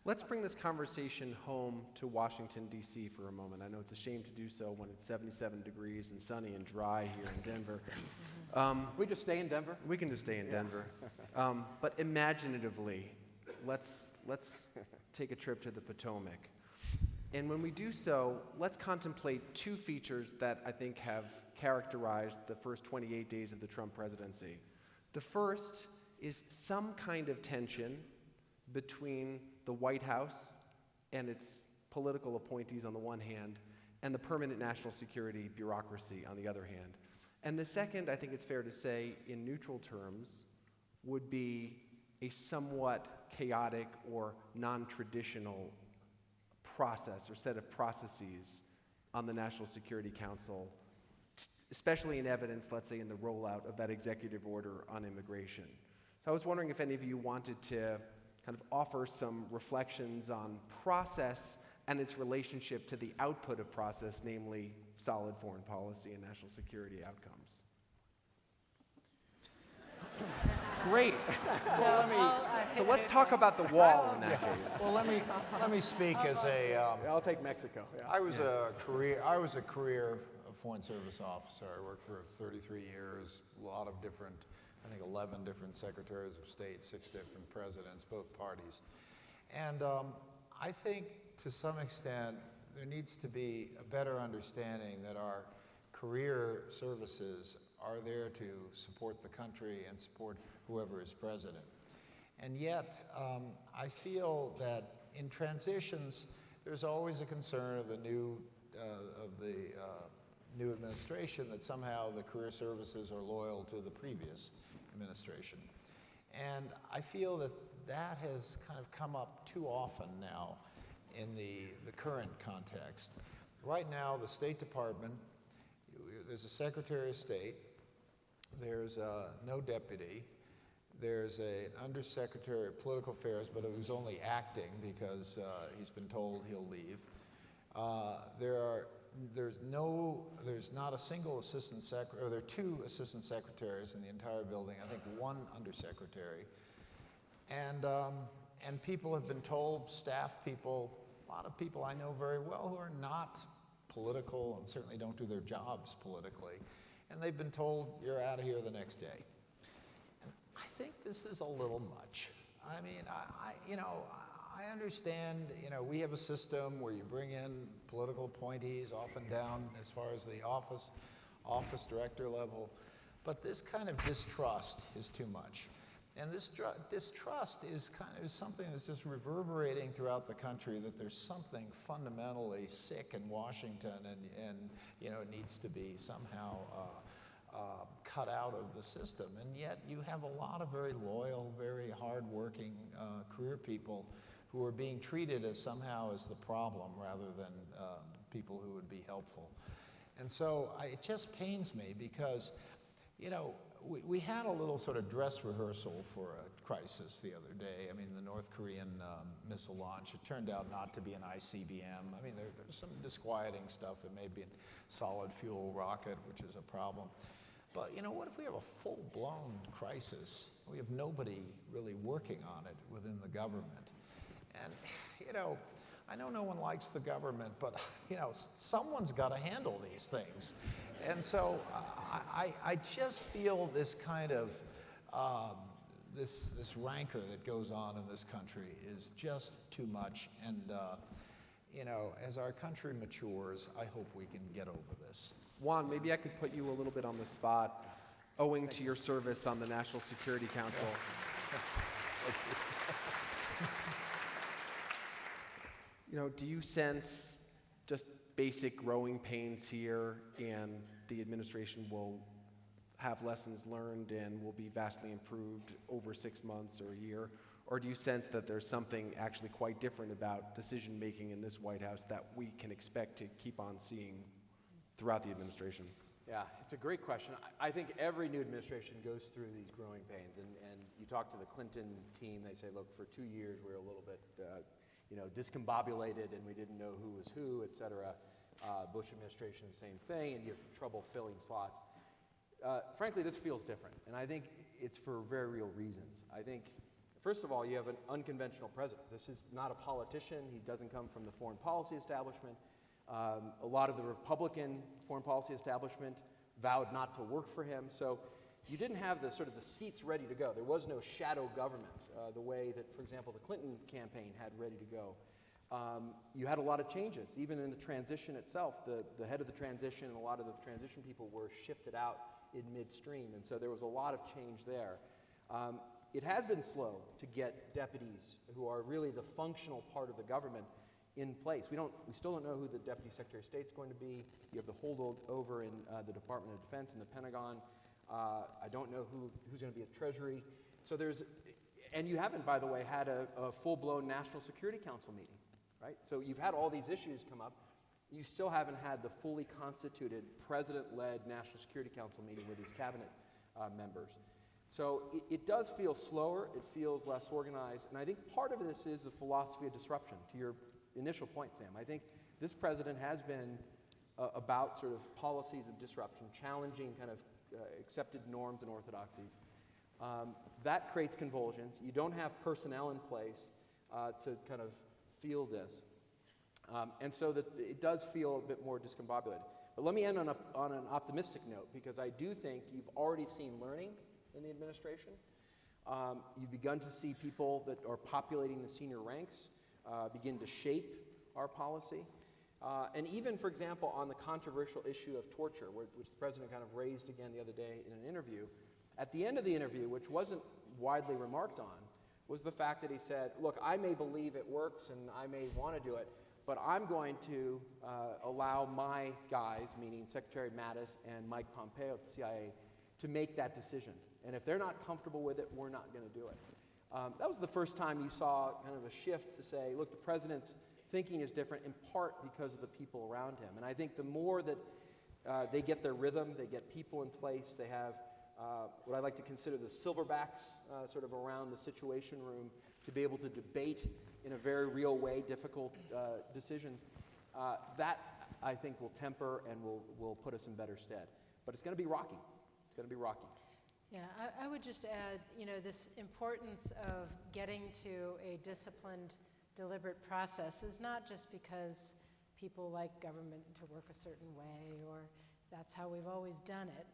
Let's bring this conversation home to Washington, D.C. for a moment. I know it's a shame to do so when it's 77 degrees and sunny and dry here in Denver. We just stay in Denver? We can just stay in Denver. But imaginatively, let's take a trip to the Potomac. And when we do so, let's contemplate two features that I think have characterized the first 28 days of the Trump presidency. The first is some kind of tension between the White House and its political appointees on the one hand, and the permanent national security bureaucracy on the other hand. And the second, I think it's fair to say, in neutral terms, would be a somewhat chaotic or non-traditional process or set of processes on the National Security Council, especially in evidence, let's say, in the rollout of that executive order on immigration. So I was wondering if any of you wanted to kind of offer some reflections on process and its relationship to the output of process, namely solid foreign policy and national security outcomes. Great. So let's talk about the wall in that case. Well, let me speak as a. I'll take Mexico. Yeah. I was a career Foreign Service officer. I worked for 33 years, a lot of different, I think 11 different secretaries of state, 6 different presidents, both parties. And I think to some extent there needs to be a better understanding that our career services are there to support the country and support whoever is president. And yet, I feel that in transitions, there's always a concern of the new administration that somehow the career services are loyal to the previous administration. And I feel that that has kind of come up too often now in the current context. Right now, the State Department, there's a Secretary of State, there's no deputy, there's an Undersecretary of Political Affairs, but who's only acting because he's been told he'll leave. There's not a single assistant secretary, or there are 2 assistant secretaries in the entire building, I think 1 undersecretary. And people have been told, staff people, a lot of people I know very well who are not political and certainly don't do their jobs politically, and they've been told, you're out of here the next day. And I think this is a little much. I mean, I understand, we have a system where you bring in political appointees, often down as far as the office director level, but this kind of distrust is too much. And this distrust is something that's just reverberating throughout the country, that there's something fundamentally sick in Washington and needs to be somehow cut out of the system. And yet you have a lot of very loyal, very hardworking career people who are being treated as somehow as the problem rather than people who would be helpful. And so it just pains me because, we had a little sort of dress rehearsal for a crisis the other day. I mean, the North Korean missile launch, it turned out not to be an ICBM. I mean, there's some disquieting stuff. It may be a solid fuel rocket, which is a problem. But, what if we have a full-blown crisis? We have nobody really working on it within the government. And, I know no one likes the government, but, someone's got to handle these things. And so I just feel this kind of, this rancor that goes on in this country is just too much. And, as our country matures, I hope we can get over this. Juan, maybe I could put you a little bit on the spot, owing to your service on the National Security Council. Do you sense just basic growing pains here, and the administration will have lessons learned and will be vastly improved over 6 months or a year? Or do you sense that there's something actually quite different about decision-making in this White House that we can expect to keep on seeing throughout the administration? Yeah, it's a great question. I think every new administration goes through these growing pains. And you talk to the Clinton team, they say, look, for 2 years we were a little bit discombobulated and we didn't know who was who, et cetera. Bush administration, same thing, and you have trouble filling slots. Frankly, this feels different, and I think it's for very real reasons. I think, first of all, you have an unconventional president. This is not a politician. He doesn't come from the foreign policy establishment. A lot of the Republican foreign policy establishment vowed not to work for him. So you didn't have the seats ready to go. There was no shadow government the way that, for example, the Clinton campaign had ready to go. You had a lot of changes. Even in the transition itself, the head of the transition and a lot of the transition people were shifted out in midstream. And so there was a lot of change there. It has been slow to get deputies who are really the functional part of the government in place. We still don't know who the Deputy Secretary of State is going to be. You have the holdover in the Department of Defense and the Pentagon. I don't know who's going to be at Treasury. So and you haven't, by the way, had a full-blown National Security Council meeting, right? So you've had all these issues come up. You still haven't had the fully constituted president-led National Security Council meeting with his cabinet members. So it does feel slower, it feels less organized, and I think part of this is the philosophy of disruption, to your initial point, Sam. I think this president has been about sort of policies of disruption, challenging kind of accepted norms and orthodoxies. That creates convulsions. You don't have personnel in place to kind of feel this. And so that it does feel a bit more discombobulated. But let me end on an optimistic note, because I do think you've already seen learning in the administration. You've begun to see people that are populating the senior ranks begin to shape our policy. And even, for example, on the controversial issue of torture, which the president kind of raised again the other day in an interview, at the end of the interview, which wasn't widely remarked on, was the fact that he said, look, I may believe it works and I may want to do it, but I'm going to allow my guys, meaning Secretary Mattis and Mike Pompeo at the CIA, to make that decision. And if they're not comfortable with it, we're not going to do it. That was the first time you saw kind of a shift to say, look, the president's thinking is different in part because of the people around him. And I think the more that they get their rhythm, they get people in place, they have what I like to consider the silverbacks sort of around the Situation Room to be able to debate in a very real way difficult decisions, that I think will temper and will put us in better stead. But it's going to be rocky. It's going to be rocky. Yeah, I would just add, this importance of getting to a disciplined, deliberate process is not just because people like government to work a certain way or that's how we've always done it.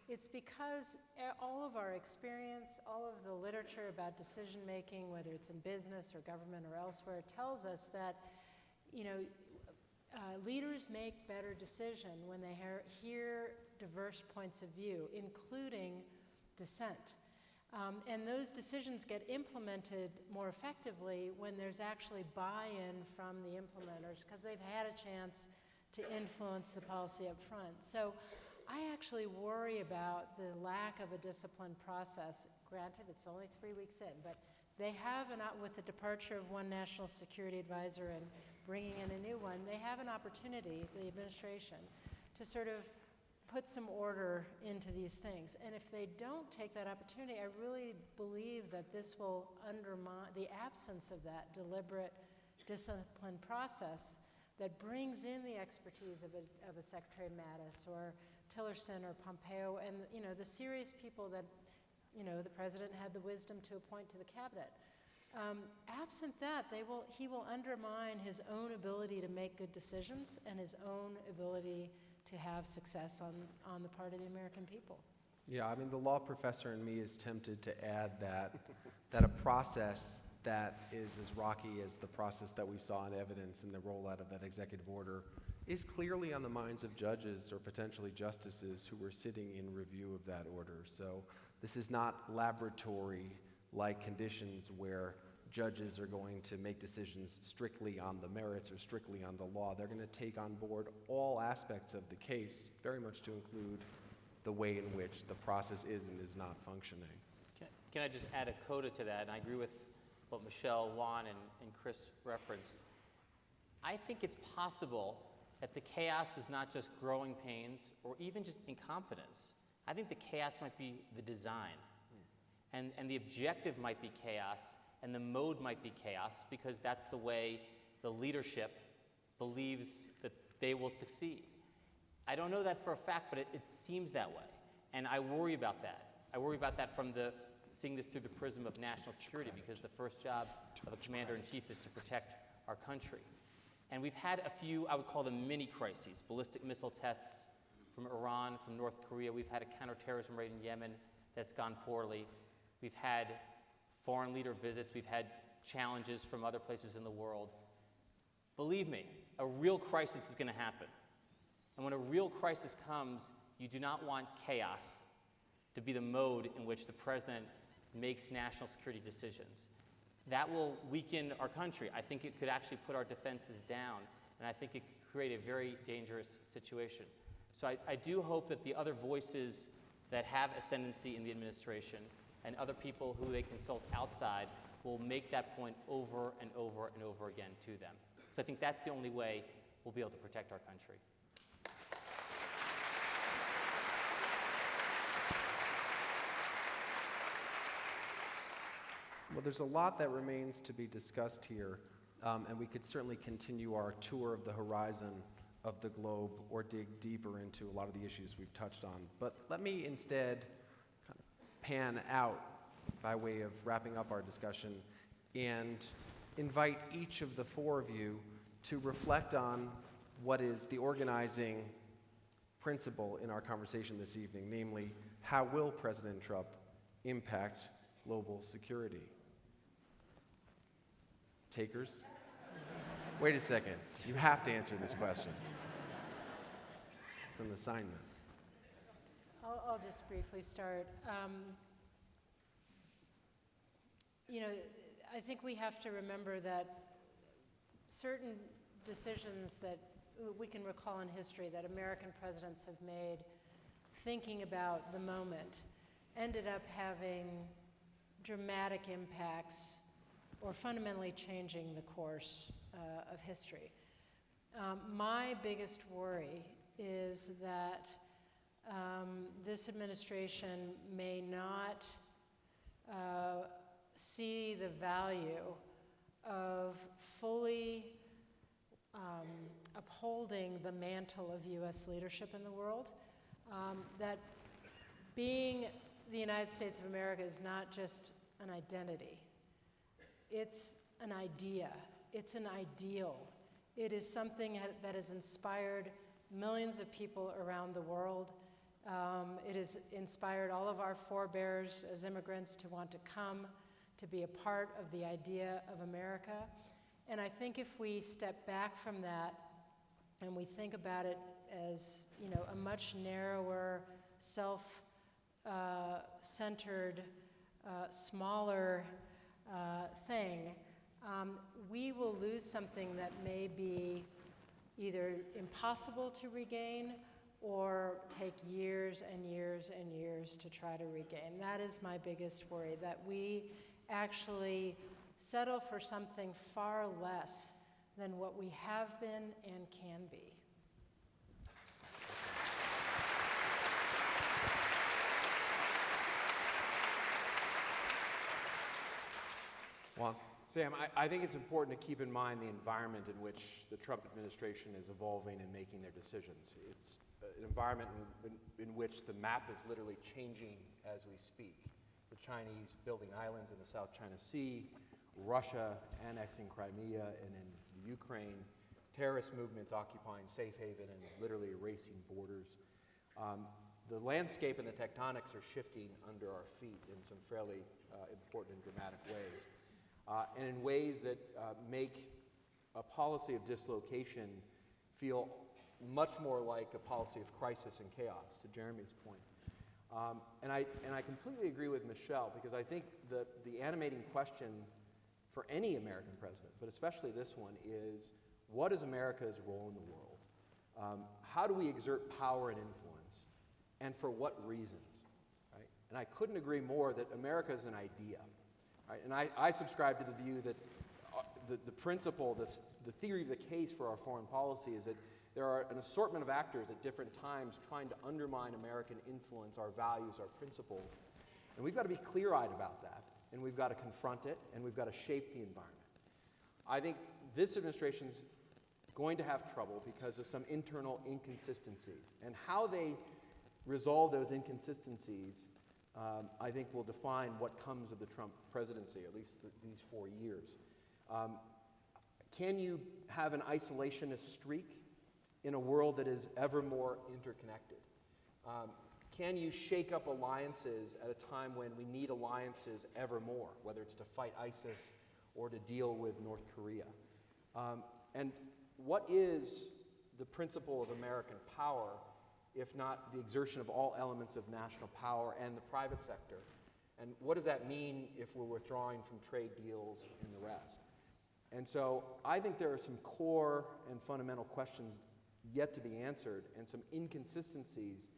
It's because all of our experience, all of the literature about decision making, whether it's in business or government or elsewhere, tells us that, leaders make better decisions when they hear diverse points of view, including dissent. And those decisions get implemented more effectively when there's actually buy-in from the implementers, because they've had a chance to influence the policy up front. So I actually worry about the lack of a disciplined process. Granted, it's only 3 weeks in, but they have, with the departure of one national security advisor and bringing in a new one, they have an opportunity, the administration, to sort of put some order into these things. And if they don't take that opportunity, I really believe that this will undermine the absence of that deliberate, disciplined process that brings in the expertise of a Secretary Mattis or Tillerson or Pompeo and the serious people that the president had the wisdom to appoint to the cabinet. Absent that, he will undermine his own ability to make good decisions and his own ability to have success on the part of the American people. Yeah, I mean, the law professor in me is tempted to add that a process that is as rocky as the process that we saw in evidence in the rollout of that executive order is clearly on the minds of judges or potentially justices who were sitting in review of that order. So this is not laboratory-like conditions where judges are going to make decisions strictly on the merits or strictly on the law. They're going to take on board all aspects of the case, very much to include the way in which the process is and is not functioning. Can I just add a coda to that? And I agree with what Michelle, Juan, and Chris referenced. I think it's possible that the chaos is not just growing pains or even just incompetence. I think the chaos might be the design. And the objective might be chaos, and the mode might be chaos, because that's the way the leadership believes that they will succeed. I don't know that for a fact, but it seems that way. And I worry about that. I worry about that from seeing this through the prism of national security, because the first job of a commander-in-chief is to protect our country. And we've had a few, I would call them mini crises, ballistic missile tests from Iran, from North Korea. We've had a counterterrorism raid in Yemen that's gone poorly. We've had foreign leader visits. We've had challenges from other places in the world. Believe me, a real crisis is going to happen. And when a real crisis comes, you do not want chaos to be the mode in which the president makes national security decisions. That will weaken our country. I think it could actually put our defenses down, and I think it could create a very dangerous situation. So I do hope that the other voices that have ascendancy in the administration and other people who they consult outside will make that point over and over and over again to them. So I think that's the only way we'll be able to protect our country. Well, there's a lot that remains to be discussed here, and we could certainly continue our tour of the horizon of the globe or dig deeper into a lot of the issues we've touched on. But let me instead kind of pan out by way of wrapping up our discussion and invite each of the four of you to reflect on what is the organizing principle in our conversation this evening, namely, how will President Trump impact global security? Takers? Wait a second. You have to answer this question. It's an assignment. I'll just briefly start. I think we have to remember that certain decisions that we can recall in history that American presidents have made thinking about the moment ended up having dramatic impacts or fundamentally changing the course of history. My biggest worry is that this administration may not see the value of fully upholding the mantle of U.S. leadership in the world, that being the United States of America is not just an identity. It's an idea. It's an ideal. It is something that has inspired millions of people around the world. It has inspired all of our forebears as immigrants to want to come, to be a part of the idea of America. And I think if we step back from that and we think about it as, a much narrower, self-centered smaller thing, we will lose something that may be either impossible to regain or take years and years and years to try to regain. That is my biggest worry, that we actually settle for something far less than what we have been and can be. Juan? Sam, I think it's important to keep in mind the environment in which the Trump administration is evolving and making their decisions. It's an environment in which the map is literally changing as we speak. The Chinese building islands in the South China Sea, Russia annexing Crimea and in Ukraine, terrorist movements occupying safe haven and literally erasing borders. The landscape and the tectonics are shifting under our feet in some fairly important and dramatic ways. And in ways that make a policy of dislocation feel much more like a policy of crisis and chaos, to Jeremy's point. And I completely agree with Michelle, because I think the animating question for any American president, but especially this one, is what is America's role in the world? How do we exert power and influence? And for what reasons? Right? And I couldn't agree more that America is an idea. Right? And I subscribe to the view that the principle, the theory of the case for our foreign policy is that there are an assortment of actors at different times trying to undermine American influence, our values, our principles. And we've got to be clear-eyed about that, and we've got to confront it, and we've got to shape the environment. I think this administration's going to have trouble because of some internal inconsistencies. And how they resolve those inconsistencies I think will define what comes of the Trump presidency, at least these 4 years. Can you have an isolationist streak in a world that is ever more interconnected? Can you shake up alliances at a time when we need alliances ever more, whether it's to fight ISIS or to deal with North Korea? And what is the principle of American power if not the exertion of all elements of national power and the private sector? And what does that mean if we're withdrawing from trade deals and the rest? And so I think there are some core and fundamental questions yet to be answered and some inconsistencies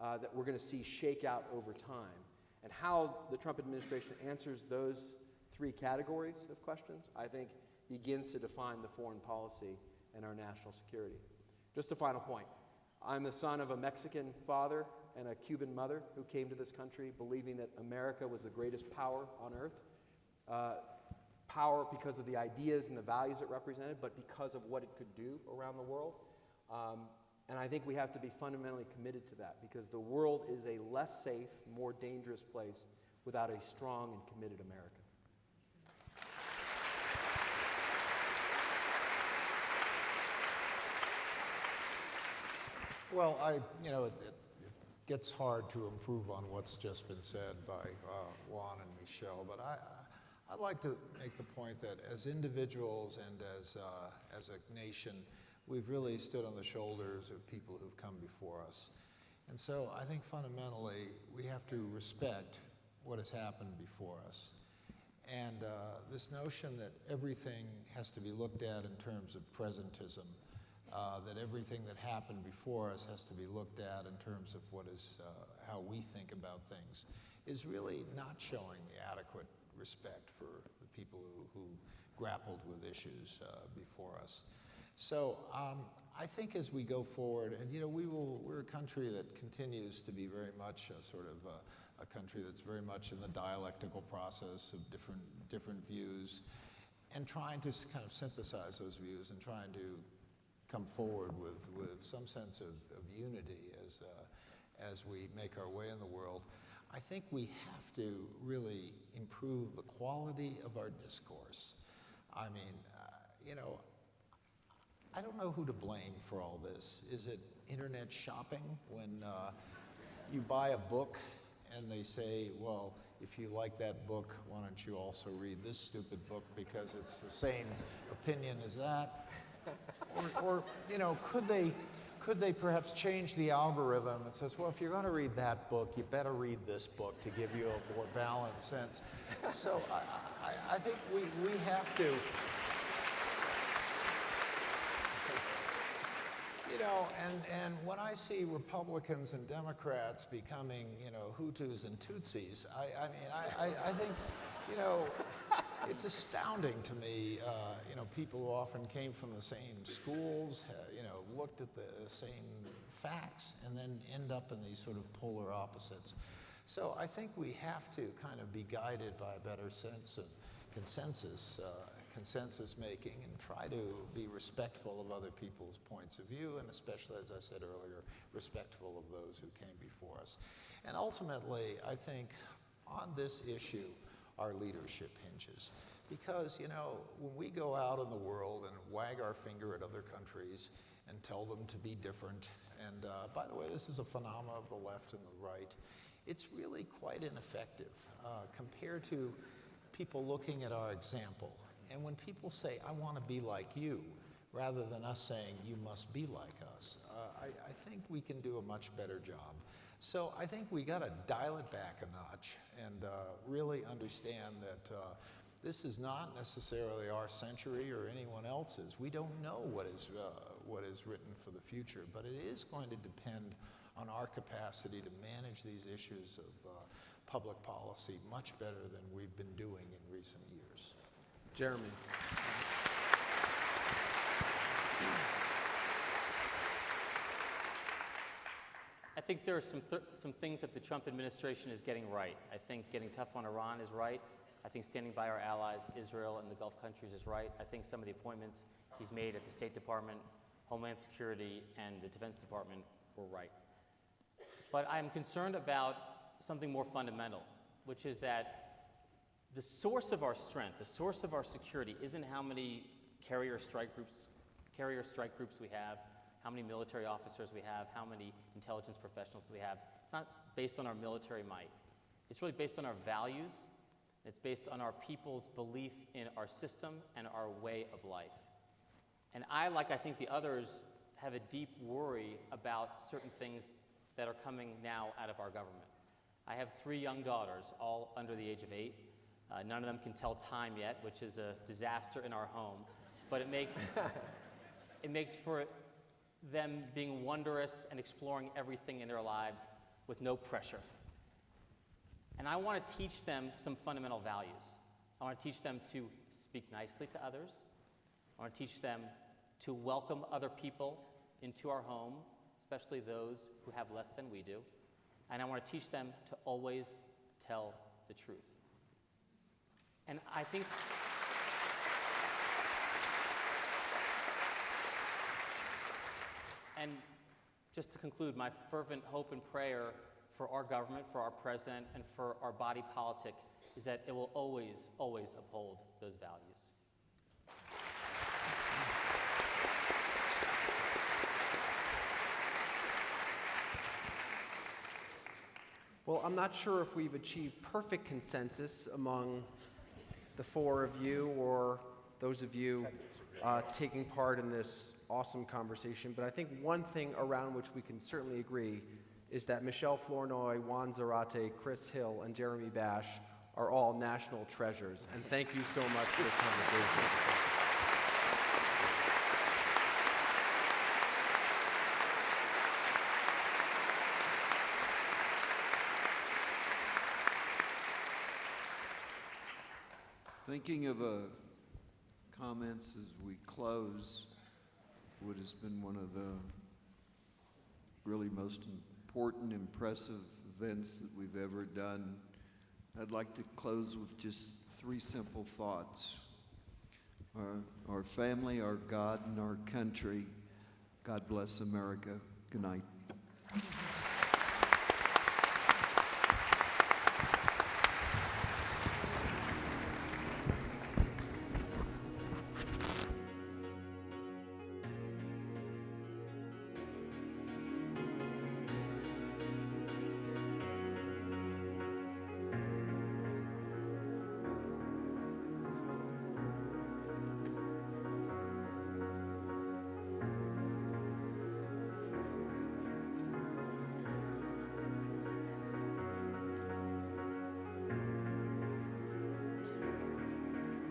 that we're going to see shake out over time. And how the Trump administration answers those three categories of questions, I think, begins to define the foreign policy and our national security. Just a final point. I'm the son of a Mexican father and a Cuban mother who came to this country believing that America was the greatest power on earth. Power because of the ideas and the values it represented, but because of what it could do around the world. And I think we have to be fundamentally committed to that, because the world is a less safe, more dangerous place without a strong and committed America. Well, it gets hard to improve on what's just been said by Juan and Michelle, but I'd like to make the point that as individuals and as a nation, we've really stood on the shoulders of people who've come before us. And so I think fundamentally we have to respect what has happened before us. And this notion that everything has to be looked at in terms of presentism, that everything that happened before us has to be looked at in terms of what is, how we think about things, is really not showing the adequate respect for the people who grappled with issues before us. So I think as we go forward, and we're a country that continues to be very much a sort of a country that's very much in the dialectical process of different views, and trying to kind of synthesize those views and trying to come forward with some sense of unity as we make our way in the world. I think we have to really improve the quality of our discourse. I mean, I don't know who to blame for all this. Is it internet shopping when you buy a book and they say, well, if you like that book, why don't you also read this stupid book because it's the same opinion as that? Or could they perhaps change the algorithm and says, well, if you're going to read that book, you better read this book to give you a more balanced sense. So I think we have to, you know, and when I see Republicans and Democrats becoming, you know, Hutus and Tutsis, I think, you know, it's astounding to me, you know, people who often came from the same schools, you know, looked at the same facts, and then end up in these sort of polar opposites. So I think we have to kind of be guided by a better sense of consensus making, and try to be respectful of other people's points of view, and especially, as I said earlier, respectful of those who came before us. And ultimately, I think on this issue, our leadership hinges. Because, you know, when we go out in the world and wag our finger at other countries and tell them to be different, and by the way, this is a phenomenon of the left and the right, it's really quite ineffective compared to people looking at our example. And when people say, I want to be like you, rather than us saying, you must be like us, I think we can do a much better job. So I think we got to dial it back a notch and really understand that this is not necessarily our century or anyone else's. We don't know what is written for the future, but it is going to depend on our capacity to manage these issues of public policy much better than we've been doing in recent years. Jeremy. I think there are some things that the Trump administration is getting right. I think getting tough on Iran is right. I think standing by our allies, Israel and the Gulf countries, is right. I think some of the appointments he's made at the State Department, Homeland Security, and the Defense Department were right. But I'm concerned about something more fundamental, which is that the source of our strength, the source of our security, isn't how many carrier strike groups we have, how many military officers we have, how many intelligence professionals we have. It's not based on our military might. It's really based on our values. It's based on our people's belief in our system and our way of life. And I think the others, have a deep worry about certain things that are coming now out of our government. I have 3 young daughters, all under the age of 8. None of them can tell time yet, which is a disaster in our home. But it makes for them being wondrous and exploring everything in their lives with no pressure. And I want to teach them some fundamental values. I want to teach them to speak nicely to others. I want to teach them to welcome other people into our home, especially those who have less than we do. And I want to teach them to always tell the truth. And I think and just to conclude, my fervent hope and prayer for our government, for our president, and for our body politic is that it will always, always uphold those values. Well, I'm not sure if we've achieved perfect consensus among the 4 of you or those of you taking part in this awesome conversation, but I think one thing around which we can certainly agree is that Michelle Flournoy, Juan Zarate, Chris Hill, and Jeremy Bash are all national treasures. And thank you so much for this conversation. Thinking of comments as we close, what has been one of the really most important, impressive events that we've ever done, I'd like to close with just 3 simple thoughts. Our family, our God, and our country. God bless America. Good night.